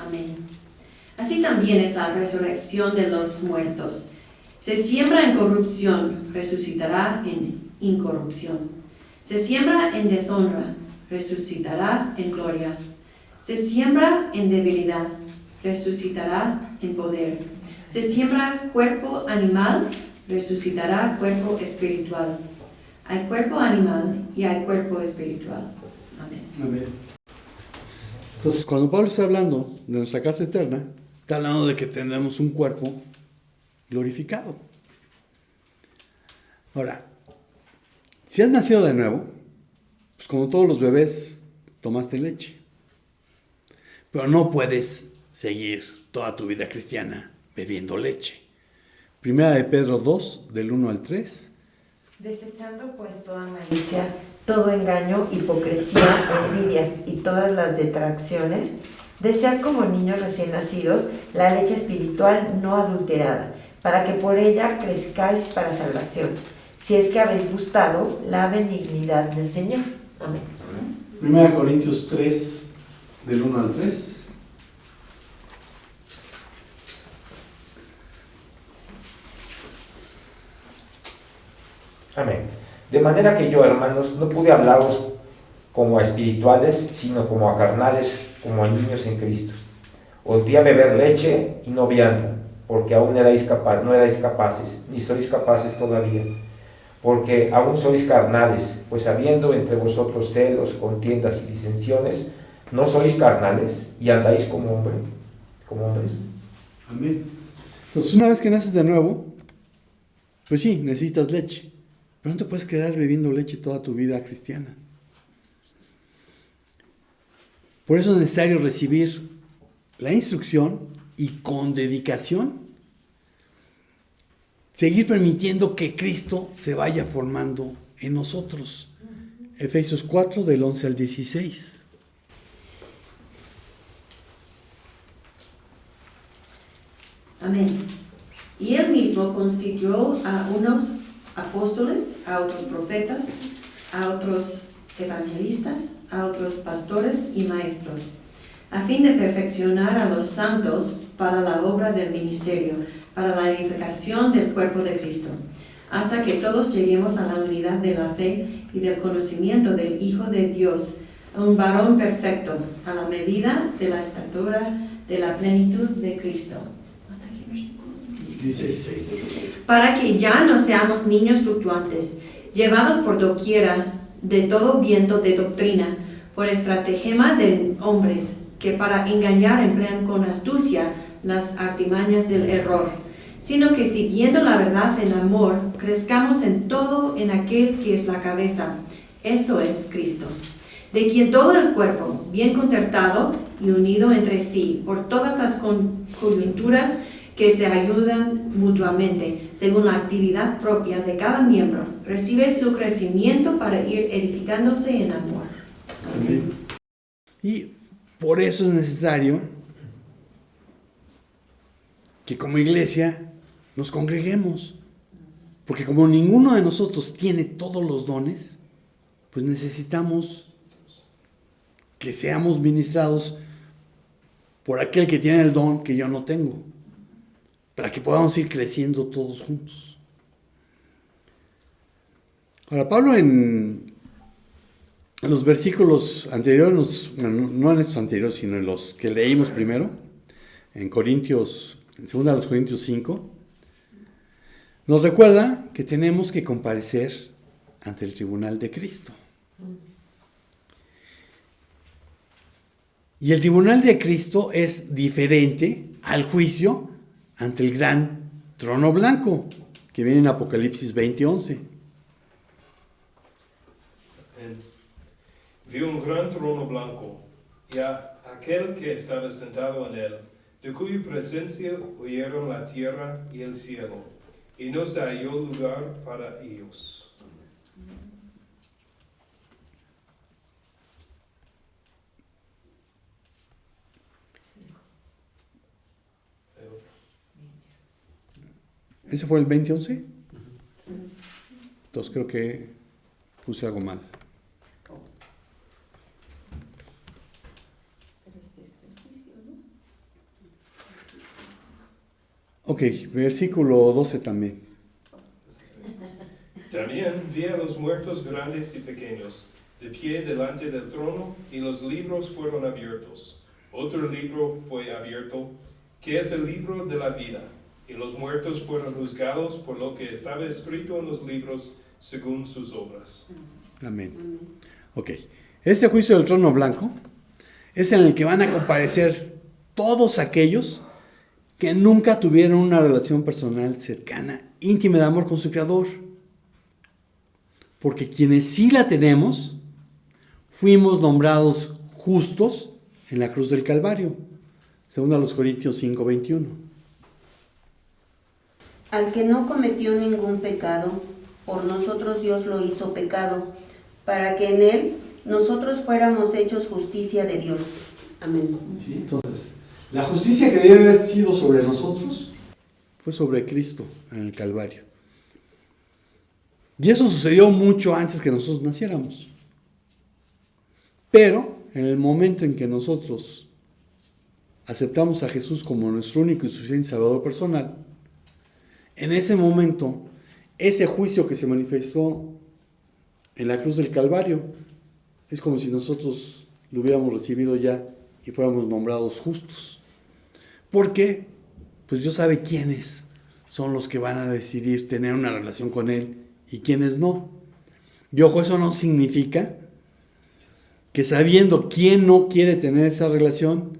Amén. Así también es la resurrección de los muertos. Se siembra en corrupción, resucitará en incorrupción. Se siembra en deshonra, resucitará en gloria. Se siembra en debilidad, resucitará en poder. Se siembra cuerpo animal, resucitará cuerpo espiritual. Hay cuerpo animal y hay cuerpo espiritual. Amén. Amén. Entonces, cuando Pablo está hablando de nuestra casa eterna, está hablando de que tendremos un cuerpo glorificado. Ahora, si has nacido de nuevo, pues como todos los bebés, tomaste leche. Pero no puedes seguir toda tu vida cristiana bebiendo leche. Primera de Pedro 2, del 1 al 3. Desechando pues toda malicia, todo engaño, hipocresía, envidias y todas las detracciones, desead como niños recién nacidos la leche espiritual no adulterada, para que por ella crezcáis para salvación, si es que habéis gustado la benignidad del Señor. Amén. Primera de Corintios 3, del 1 al 3. Amén. De manera que yo, hermanos, no pude hablaros como a espirituales, sino como a carnales, como a niños en Cristo. Os di a beber leche y no vianda, porque aún no erais capaces, ni sois capaces todavía, porque aún sois carnales, pues habiendo entre vosotros celos, contiendas y disensiones, no sois carnales y andáis como hombres. Amén. Entonces, una vez que naces de nuevo, pues sí, necesitas leche. Pero no te puedes quedar bebiendo leche toda tu vida cristiana. Por eso es necesario recibir la instrucción y con dedicación seguir permitiendo que Cristo se vaya formando en nosotros. Efesios 4, del 11 al 16. Amén. Y Él mismo constituyó a unos apóstoles, a otros profetas, a otros evangelistas, a otros pastores y maestros, a fin de perfeccionar a los santos para la obra del ministerio, para la edificación del cuerpo de Cristo, hasta que todos lleguemos a la unidad de la fe y del conocimiento del Hijo de Dios, a un varón perfecto, a la medida de la estatura de la plenitud de Cristo. ¿Hasta qué versículo? 16. Para que ya no seamos niños fluctuantes, llevados por doquiera de todo viento de doctrina, por estratagema de hombres, que para engañar emplean con astucia las artimañas del error, sino que siguiendo la verdad en amor, crezcamos en todo en aquel que es la cabeza, esto es Cristo, de quien todo el cuerpo, bien concertado y unido entre sí, por todas las coyunturas que se ayudan mutuamente, según la actividad propia de cada miembro, recibe su crecimiento para ir edificándose en amor. Amén. Y por eso es necesario que como iglesia nos congreguemos. Porque como ninguno de nosotros tiene todos los dones, pues necesitamos que seamos ministrados por aquel que tiene el don que yo no tengo, para que podamos ir creciendo todos juntos. Ahora, Pablo en los versículos anteriores, no en estos anteriores, sino en los que leímos primero, en 2 Corintios 5, nos recuerda que tenemos que comparecer ante el tribunal de Cristo. Y el tribunal de Cristo es diferente al juicio ante el gran trono blanco, que viene en Apocalipsis 20:11. Vi un gran trono blanco, y aquel que estaba sentado en él, de cuya presencia huyeron la tierra y el cielo, y no se halló lugar para ellos. ¿Ese fue el 20:11? Entonces creo que puse algo mal. Ok, versículo 12 también. También vi a los muertos grandes y pequeños, de pie delante del trono, y los libros fueron abiertos. Otro libro fue abierto, que es el libro de la vida, y los muertos fueron juzgados por lo que estaba escrito en los libros según sus obras. Amén. Ok, este juicio del trono blanco es en el que van a comparecer todos aquellos que nunca tuvieron una relación personal cercana, íntima de amor con su Creador. Porque quienes sí la tenemos, fuimos nombrados justos en la cruz del Calvario, según a los Corintios 5:21. Al que no cometió ningún pecado, por nosotros Dios lo hizo pecado, para que en él nosotros fuéramos hechos justicia de Dios. Amén. ¿Sí? Entonces, la justicia que debe haber sido sobre nosotros fue sobre Cristo en el Calvario. Y eso sucedió mucho antes que nosotros naciéramos. Pero en el momento en que nosotros aceptamos a Jesús como nuestro único y suficiente Salvador personal, en ese momento, ese juicio que se manifestó en la cruz del Calvario es como si nosotros lo hubiéramos recibido ya y fuéramos nombrados justos. Porque, pues Dios sabe quiénes son los que van a decidir tener una relación con Él y quiénes no. Y ojo, eso no significa que sabiendo quién no quiere tener esa relación,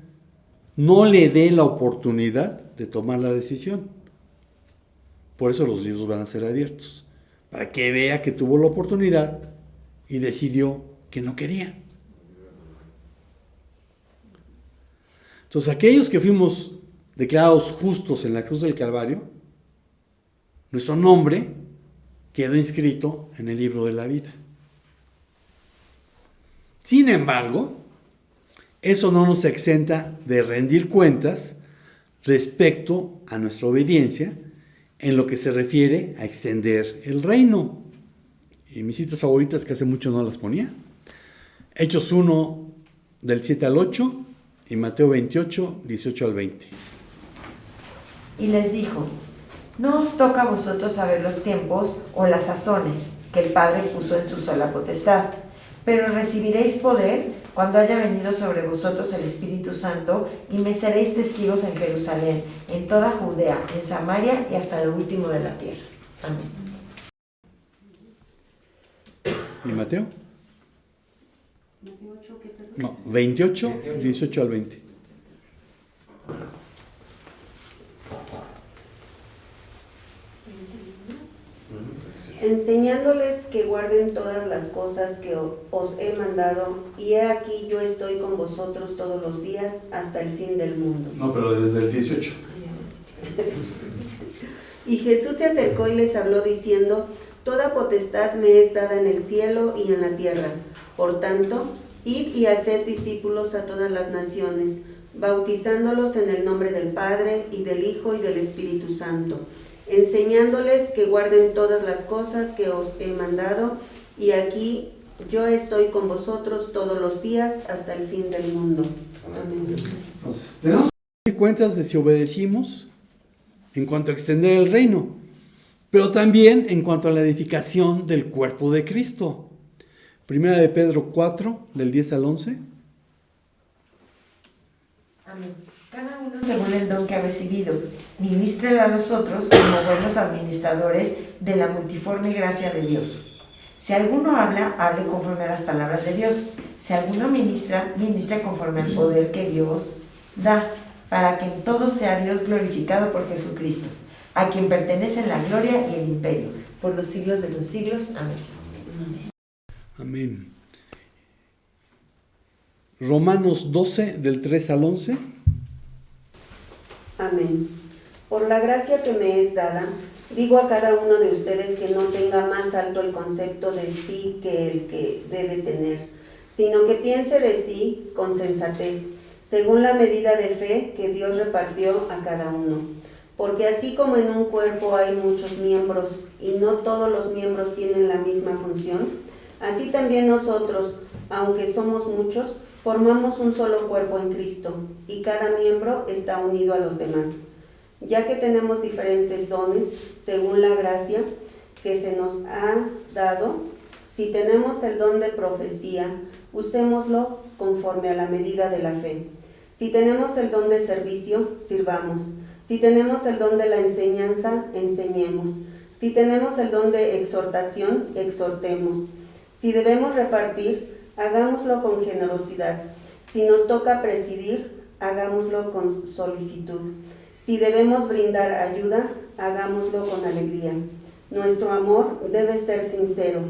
no le dé la oportunidad de tomar la decisión. Por eso los libros van a ser abiertos, para que vea que tuvo la oportunidad y decidió que no quería. Entonces, aquellos que fuimos declarados justos en la cruz del Calvario, nuestro nombre quedó inscrito en el libro de la vida. Sin embargo, eso no nos exenta de rendir cuentas respecto a nuestra obediencia en lo que se refiere a extender el reino. Y mis citas favoritas, que hace mucho no las ponía: Hechos 1, del 7 al 8, y Mateo 28, 18 al 20. Y les dijo: no os toca a vosotros saber los tiempos o las sazones que el Padre puso en su sola potestad, pero recibiréis poder cuando haya venido sobre vosotros el Espíritu Santo, y me seréis testigos en Jerusalén, en toda Judea, en Samaria y hasta lo último de la tierra. Amén. ¿Y Mateo? No, 28, 18 al 20. Enseñándoles que guarden todas las cosas que os he mandado, y he aquí yo estoy con vosotros todos los días hasta el fin del mundo. No, pero desde el 18. Y Jesús se acercó y les habló diciendo: toda potestad me es dada en el cielo y en la tierra. Por tanto, id y haced discípulos a todas las naciones, bautizándolos en el nombre del Padre, y del Hijo, y del Espíritu Santo, enseñándoles que guarden todas las cosas que os he mandado, y aquí yo estoy con vosotros todos los días hasta el fin del mundo. Amén. Entonces, tenemos que dar cuentas de si obedecimos en cuanto a extender el reino, pero también en cuanto a la edificación del cuerpo de Cristo. Primera de Pedro 4, del 10 al 11. Amén. Cada uno según el don que ha recibido, ministrelo a los otros como buenos administradores de la multiforme gracia de Dios. Si alguno habla, hable conforme a las palabras de Dios. Si alguno ministra, ministre conforme al poder que Dios da, para que en todo sea Dios glorificado por Jesucristo, a quien pertenecen la gloria y el imperio, por los siglos de los siglos. Amén. Amén. Romanos 12, del 3 al 11. Amén. Por la gracia que me es dada, digo a cada uno de ustedes que no tenga más alto el concepto de sí que el que debe tener, sino que piense de sí con sensatez, según la medida de fe que Dios repartió a cada uno. Porque así como en un cuerpo hay muchos miembros y no todos los miembros tienen la misma función, así también nosotros, aunque somos muchos, formamos un solo cuerpo en Cristo y cada miembro está unido a los demás. Ya que tenemos diferentes dones según la gracia que se nos ha dado, si tenemos el don de profecía, usémoslo conforme a la medida de la fe. Si tenemos el don de servicio, sirvamos. Si tenemos el don de la enseñanza, enseñemos. Si tenemos el don de exhortación, exhortemos. Si debemos repartir, hagámoslo con generosidad. Si nos toca presidir, hagámoslo con solicitud. Si debemos brindar ayuda, hagámoslo con alegría. Nuestro amor debe ser sincero.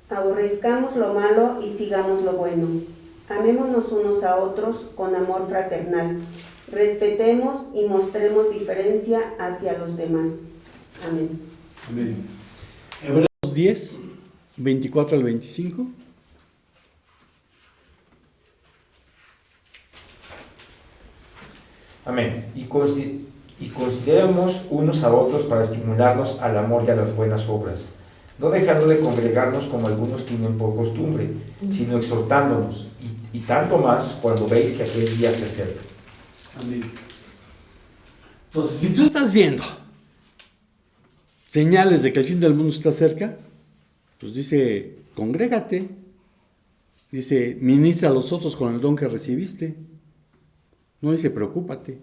Aborrezcamos lo malo y sigamos lo bueno. Amémonos unos a otros con amor fraternal. Respetemos y mostremos diferencia hacia los demás. Amén. Amén. Hebreos 10, 24 al 25. Amén. Y consideremos unos a otros para estimularnos al amor y a las buenas obras, no dejando de congregarnos como algunos tienen por costumbre, sino exhortándonos, y tanto más cuando veis que aquel día se acerca. Amén. Entonces, si tú estás viendo señales de que el fin del mundo está cerca, pues dice, congrégate. Dice, ministra a los otros con el don que recibiste. No dice, preocúpate.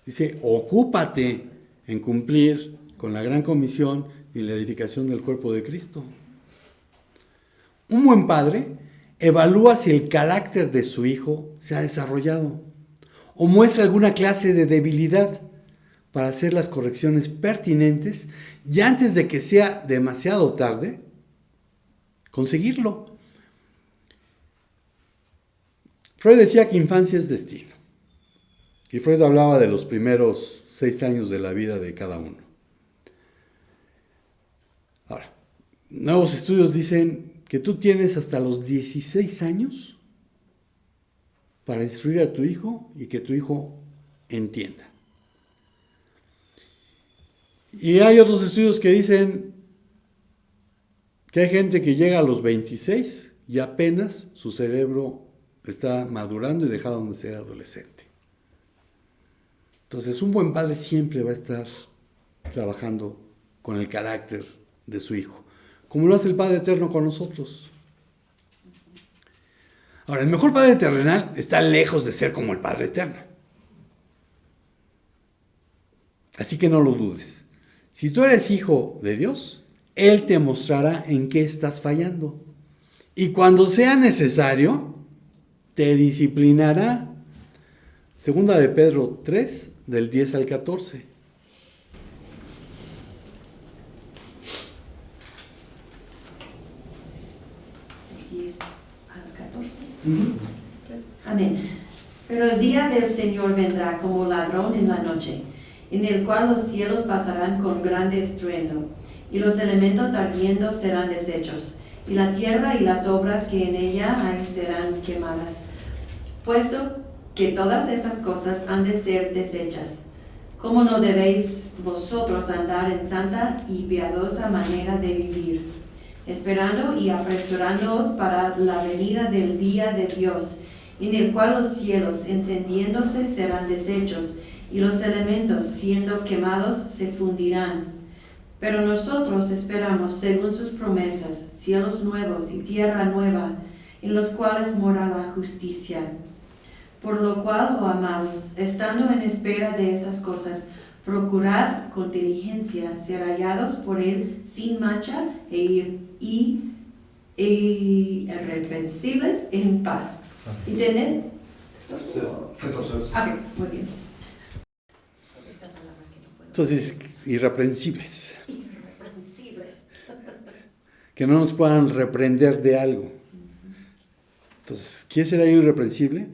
Dice, ocúpate en cumplir con la gran comisión y la edificación del cuerpo de Cristo. Un buen padre evalúa si el carácter de su hijo se ha desarrollado o muestra alguna clase de debilidad para hacer las correcciones pertinentes y antes de que sea demasiado tarde, conseguirlo. Freud decía que infancia es destino. Y Freud hablaba de los primeros 6 años de la vida de cada uno. Ahora, nuevos estudios dicen que tú tienes hasta los 16 años para instruir a tu hijo y que tu hijo entienda. Y hay otros estudios que dicen que hay gente que llega a los 26 y apenas su cerebro está madurando y dejando de ser adolescente. Entonces, un buen padre siempre va a estar trabajando con el carácter de su hijo, como lo hace el Padre Eterno con nosotros. Ahora, el mejor Padre terrenal está lejos de ser como el Padre Eterno. Así que no lo dudes. Si tú eres hijo de Dios, Él te mostrará en qué estás fallando. Y cuando sea necesario, te disciplinará. Segunda de Pedro 3, del 10 al 14. Amén. Pero el día del Señor vendrá como ladrón en la noche, en el cual los cielos pasarán con grande estruendo, y los elementos ardiendo serán deshechos, y la tierra y las obras que en ella hay serán quemadas. Puesto que todas estas cosas han de ser deshechas, ¿cómo no debéis vosotros andar en santa y piadosa manera de vivir, esperando y apresurándoos para la venida del día de Dios, en el cual los cielos encendiéndose serán deshechos, y los elementos siendo quemados se fundirán? Pero nosotros esperamos, según sus promesas, cielos nuevos y tierra nueva, en los cuales mora la justicia. Por lo cual, oh amados, estando en espera de estas cosas, procurad con diligencia ser hallados por Él sin mancha e irreprensibles en paz. Y tened... muy bien. Entonces, irreprensibles. Irreprensibles. Que no nos puedan reprender de algo. Entonces, ¿quieres ser ahí irreprensible?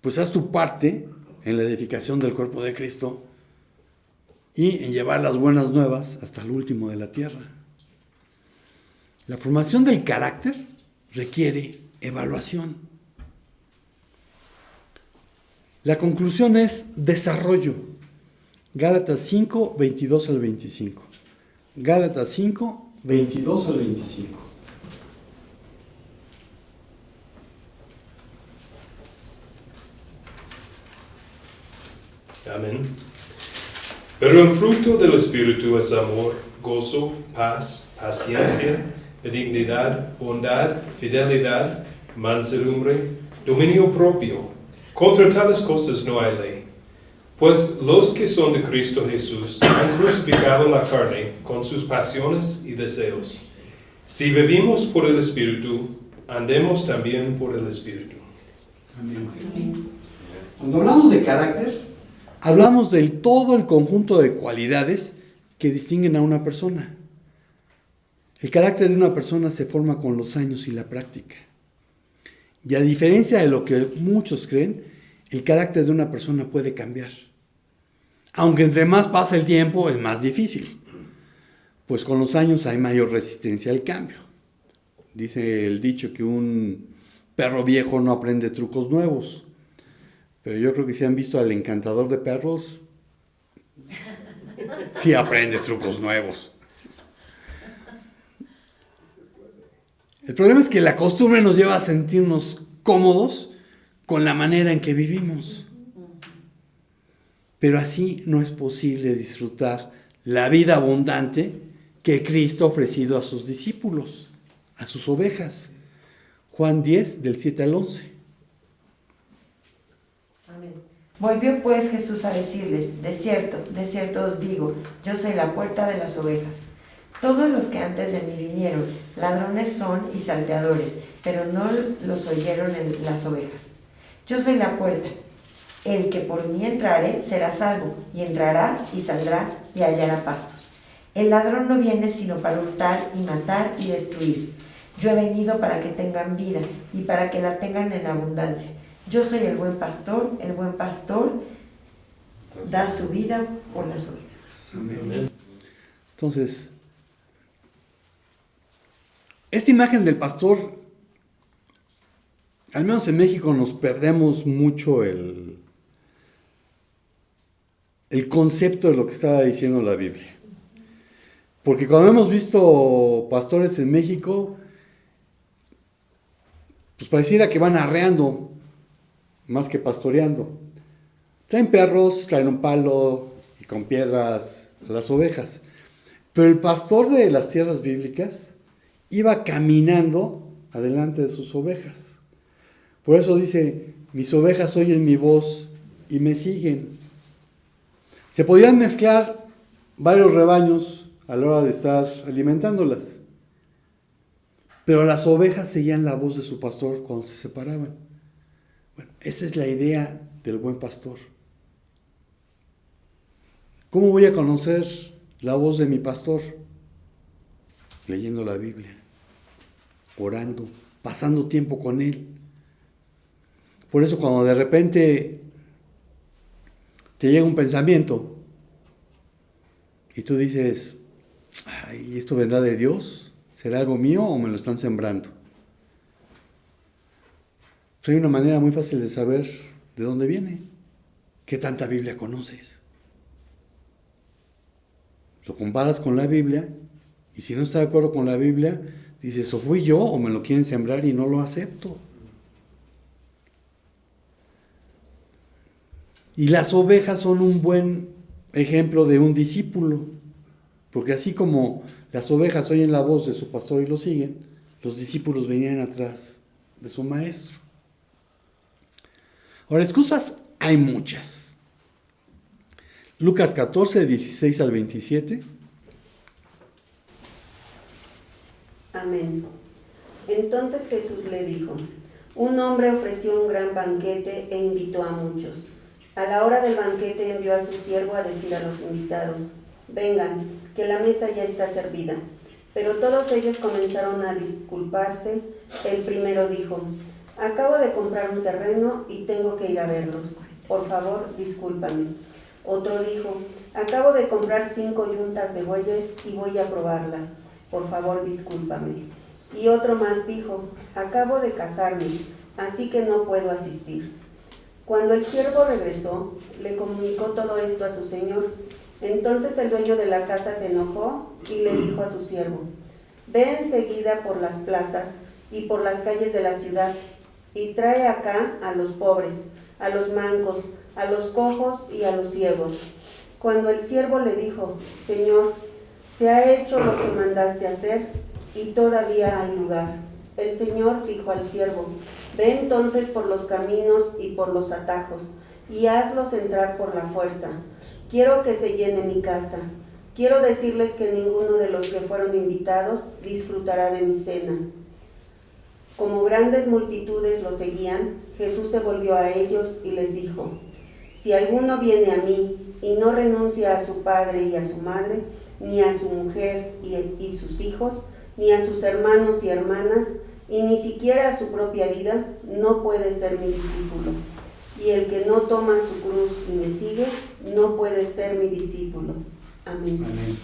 Pues haz tu parte en la edificación del cuerpo de Cristo y en llevar las buenas nuevas hasta el último de la tierra. La formación del carácter requiere evaluación. La conclusión es desarrollo. Gálatas 5, 22 al 25. Gálatas 5, 22 al 25. Amén. Pero el fruto del Espíritu es amor, gozo, paz, paciencia, benignidad, bondad, fidelidad, mansedumbre, dominio propio. Contra tales cosas no hay ley. Pues los que son de Cristo Jesús han crucificado la carne con sus pasiones y deseos. Si vivimos por el Espíritu, andemos también por el Espíritu. Amén. Cuando hablamos de carácter, hablamos del todo el conjunto de cualidades que distinguen a una persona. El carácter de una persona se forma con los años y la práctica. Y a diferencia de lo que muchos creen, el carácter de una persona puede cambiar. Aunque entre más pasa el tiempo es más difícil, pues con los años hay mayor resistencia al cambio. Dice el dicho que un perro viejo no aprende trucos nuevos, pero yo creo que si han visto al encantador de perros, sí aprende trucos nuevos. El problema es que la costumbre nos lleva a sentirnos cómodos con la manera en que vivimos. Pero así no es posible disfrutar la vida abundante que Cristo ha ofrecido a sus discípulos, a sus ovejas. Juan 10, del 7 al 11. Amén. Volvió pues Jesús a decirles: de cierto os digo, yo soy la puerta de las ovejas. Todos los que antes de mí vinieron, ladrones son y salteadores, pero no los oyeron las ovejas. Yo soy la puerta. El que por mí entrare será salvo, y entrará y saldrá y hallará pastos. El ladrón no viene sino para hurtar y matar y destruir. Yo he venido para que tengan vida y para que la tengan en abundancia. Yo soy el buen pastor da su vida por las ovejas. Amén. Entonces, esta imagen del pastor, al menos en México nos perdemos mucho el concepto de lo que estaba diciendo la Biblia. Porque cuando hemos visto pastores en México, pues pareciera que van arreando más que pastoreando. Traen perros, traen un palo y con piedras las ovejas. Pero el pastor de las tierras bíblicas iba caminando adelante de sus ovejas. Por eso dice: mis ovejas oyen mi voz y me siguen. Se podían mezclar varios rebaños a la hora de estar alimentándolas, pero las ovejas seguían la voz de su pastor cuando se separaban. Bueno, esa es la idea del buen pastor. ¿Cómo voy a conocer la voz de mi pastor? Leyendo la Biblia, orando, pasando tiempo con él. Por eso cuando de repente te llega un pensamiento y tú dices: ay, ¿esto vendrá de Dios? ¿Será algo mío o me lo están sembrando? Pues hay una manera muy fácil de saber de dónde viene. ¿Qué tanta Biblia conoces? Lo comparas con la Biblia y si no está de acuerdo con la Biblia, dices: o fui yo o me lo quieren sembrar y no lo acepto. Y las ovejas son un buen ejemplo de un discípulo, porque así como las ovejas oyen la voz de su pastor y lo siguen, los discípulos venían atrás de su maestro. Ahora, excusas hay muchas. Lucas 14, 16 al 27. Amén. Entonces Jesús le dijo: un hombre ofreció un gran banquete e invitó a muchos. A la hora del banquete envió a su siervo a decir a los invitados: vengan, que la mesa ya está servida. Pero todos ellos comenzaron a disculparse. El primero dijo: acabo de comprar un terreno y tengo que ir a verlo. Por favor, discúlpame. Otro dijo, acabo de comprar 5 yuntas de bueyes y voy a probarlas. Por favor, discúlpame. Y otro más dijo, acabo de casarme, así que no puedo asistir. Cuando el siervo regresó, le comunicó todo esto a su señor. Entonces el dueño de la casa se enojó y le dijo a su siervo, ve enseguida por las plazas y por las calles de la ciudad y trae acá a los pobres, a los mancos, a los cojos y a los ciegos. Cuando el siervo le dijo, Señor, se ha hecho lo que mandaste hacer y todavía hay lugar. El Señor dijo al siervo, ve entonces por los caminos y por los atajos y hazlos entrar por la fuerza. Quiero que se llene mi casa. Quiero decirles que ninguno de los que fueron invitados disfrutará de mi cena. Como grandes multitudes lo seguían, Jesús se volvió a ellos y les dijo, si alguno viene a mí y no renuncia a su padre y a su madre, ni a su mujer y sus hijos, ni a sus hermanos y hermanas, y ni siquiera a su propia vida, no puede ser mi discípulo. Y el que no toma su cruz y me sigue, no puede ser mi discípulo. Amén. Amén.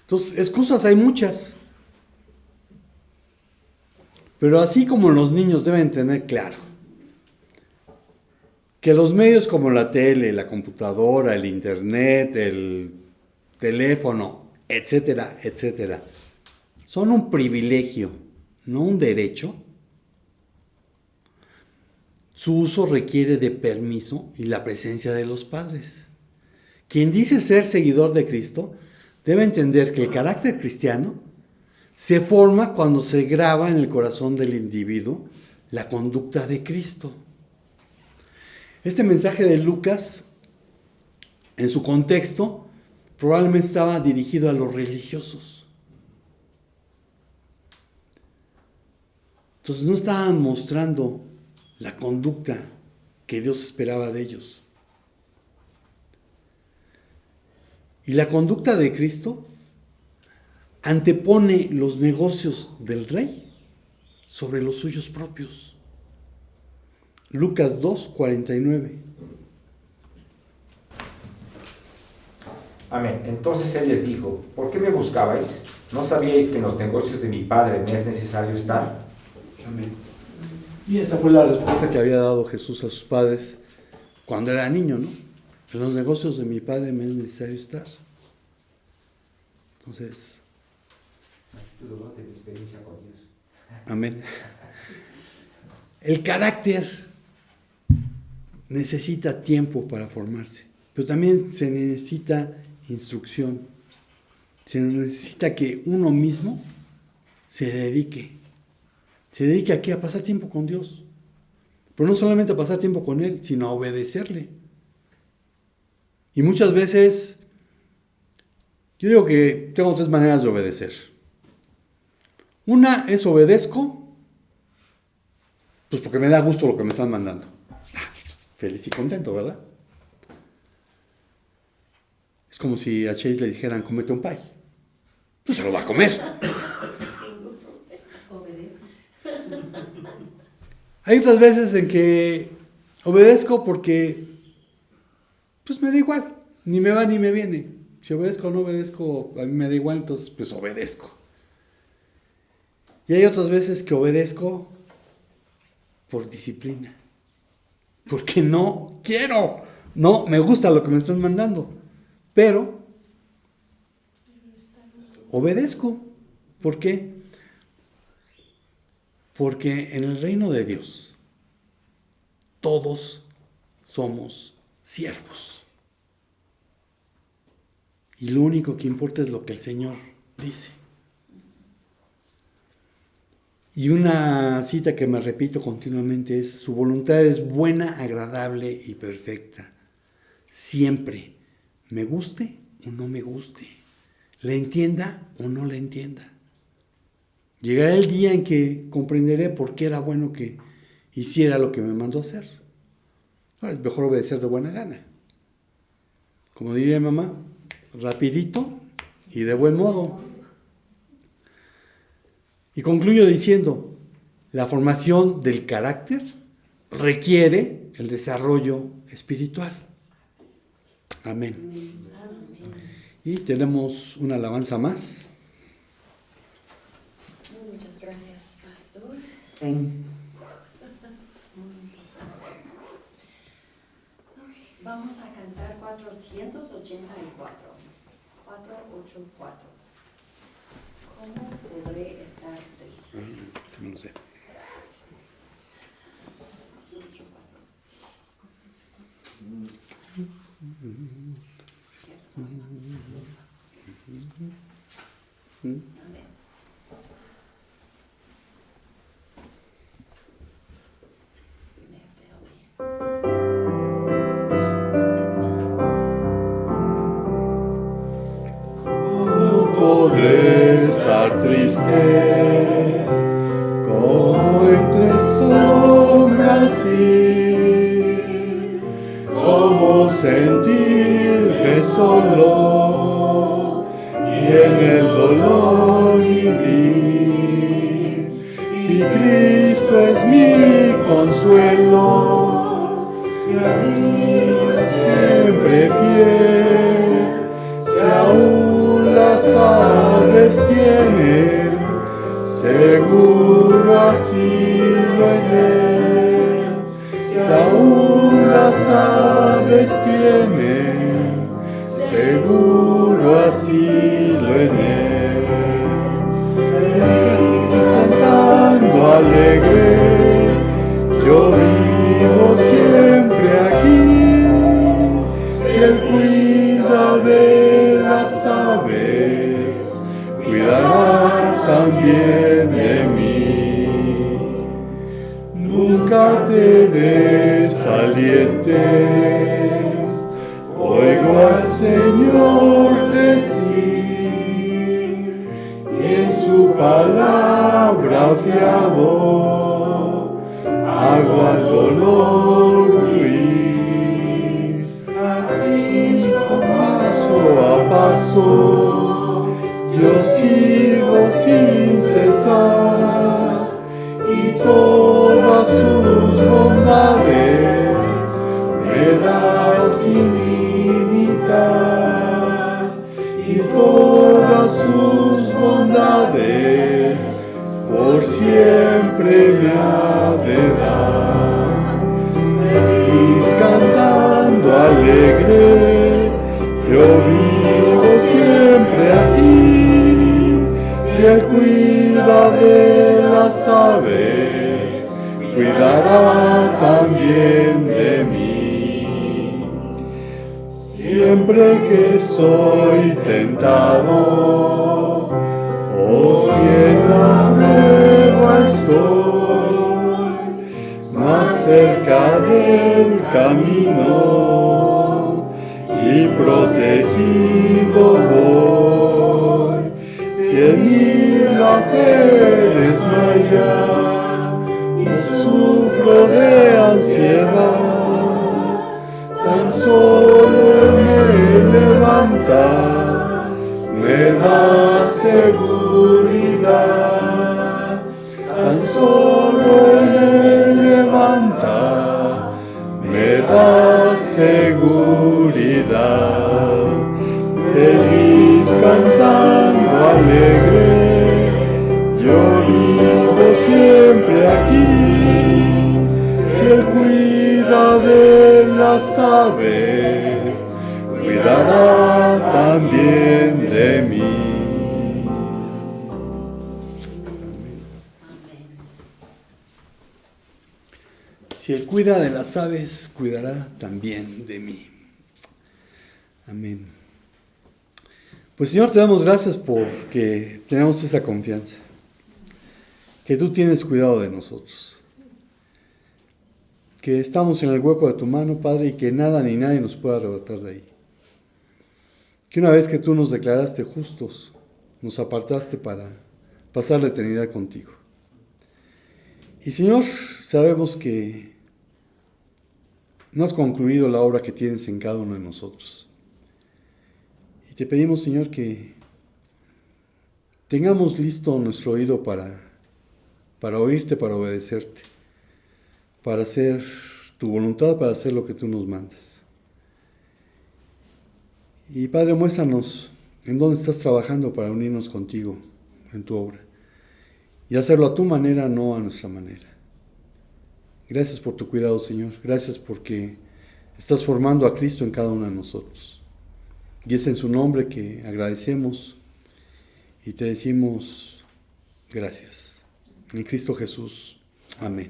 Entonces, excusas hay muchas. Pero así como los niños deben tener claro que los medios como la tele, la computadora, el internet, el teléfono, etcétera, etcétera, son un privilegio, no un derecho, su uso requiere de permiso y la presencia de los padres. Quien dice ser seguidor de Cristo debe entender que el carácter cristiano se forma cuando se graba en el corazón del individuo la conducta de Cristo. Este mensaje de Lucas, en su contexto, probablemente estaba dirigido a los religiosos. Entonces no estaban mostrando la conducta que Dios esperaba de ellos. Y la conducta de Cristo antepone los negocios del rey sobre los suyos propios. Lucas 2:49. Amén. Entonces él les dijo, ¿por qué me buscabais? ¿No sabíais que en los negocios de mi padre me es necesario estar? Amén. Y esta fue la respuesta que había dado Jesús a sus padres cuando era niño, ¿no? En los negocios de mi padre me es necesario estar. Entonces, de mi experiencia con Dios. amén. El carácter necesita tiempo para formarse, pero también se necesita instrucción. Se necesita que uno mismo se dedique aquí a pasar tiempo con Dios. Pero no solamente a pasar tiempo con Él, sino a obedecerle. Y muchas veces, yo digo que tengo 3 maneras de obedecer. Una es obedezco, pues porque me da gusto lo que me están mandando. Feliz y contento, ¿verdad? Es como si a Chase le dijeran, cómete un pie. Pues se lo va a comer. Hay otras veces en que obedezco porque pues me da igual, ni me va ni me viene. Si obedezco o no obedezco, a mí me da igual, entonces pues obedezco. Y hay otras veces que obedezco por disciplina, porque no quiero, no me gusta lo que me están mandando, pero obedezco. ¿Por qué? Porque en el reino de Dios todos somos siervos. Y lo único que importa es lo que el Señor dice. Y una cita que me repito continuamente es: su voluntad es buena, agradable y perfecta. Siempre, me guste o no me guste, le entienda o no le entienda. Llegará el día en que comprenderé por qué era bueno que hiciera lo que me mandó hacer. Ahora es mejor obedecer de buena gana. Como diría mamá, rapidito y de buen modo. Y concluyo diciendo, La formación del carácter requiere el desarrollo espiritual. Amén. Y tenemos una alabanza más. Muchas gracias, pastor. Vamos a cantar 484. 484. ¿Cómo podré estar triste? No sé. 484. Amén. You may have to help me. ¿Cómo podré estar triste? Como entre sombras ir. ¿Cómo sentirme solo y en el dolor vivir? Si Cristo es mi consuelo y a mí siempre fiel, si aún las aves tienen seguro asilo en él, si aún las aves tienen seguro asilo en él. Cantando alegre, yo vivo siempre aquí, si él cuida de las aves, cuidará también de mí. Nunca te desalientes, oigo al Señor decir, y en su palabra fiado, hago al dolor huir. A Cristo paso a paso, yo sigo sin cesar, y todas sus bondades me da sin limitar, y todas sus bondades por siempre me ha de dar. Feliz cantando alegre, yo vivo siempre aquí, si él cuida de las aves, cuidará también de mí. Siempre que soy tentado, oh si en la prueba estoy, más cerca del camino y protegido voy. Si en mí la fe desmaya y sufro de ansiedad, tan solo me levanta, me da seguridad. Tan solo me levanta, me da seguridad. Feliz cantando alegre, yo vivo siempre aquí, si él cuida de las aves, cuidará también de mí. Si él cuida de las aves, cuidará también de mí. Amén. Pues Señor, te damos gracias porque tenemos esa confianza, que tú tienes cuidado de nosotros, que estamos en el hueco de tu mano, Padre, y que nada ni nadie nos pueda arrebatar de ahí. Que una vez que tú nos declaraste justos, nos apartaste para pasar la eternidad contigo. Y Señor, sabemos que no has concluido la obra que tienes en cada uno de nosotros. Y te pedimos, Señor, que tengamos listo nuestro oído para para oírte, para obedecerte, para hacer tu voluntad, para hacer lo que tú nos mandas. Y Padre, muéstranos en dónde estás trabajando para unirnos contigo en tu obra y hacerlo a tu manera, no a nuestra manera. Gracias por tu cuidado, Señor. Gracias porque estás formando a Cristo en cada uno de nosotros. Y es en su nombre que agradecemos y te decimos gracias. En Cristo Jesús. Amén.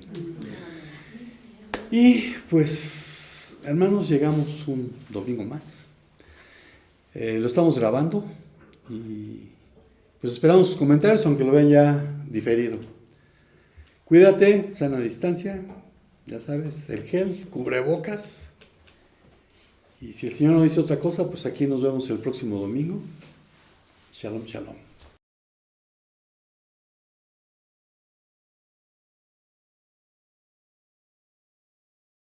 Y pues, hermanos, llegamos un domingo más. Lo estamos grabando y pues esperamos sus comentarios, aunque lo vean ya diferido. Cuídate, sana distancia, ya sabes, el gel, cubrebocas. Y si el Señor no dice otra cosa, pues aquí nos vemos el próximo domingo. Shalom, shalom.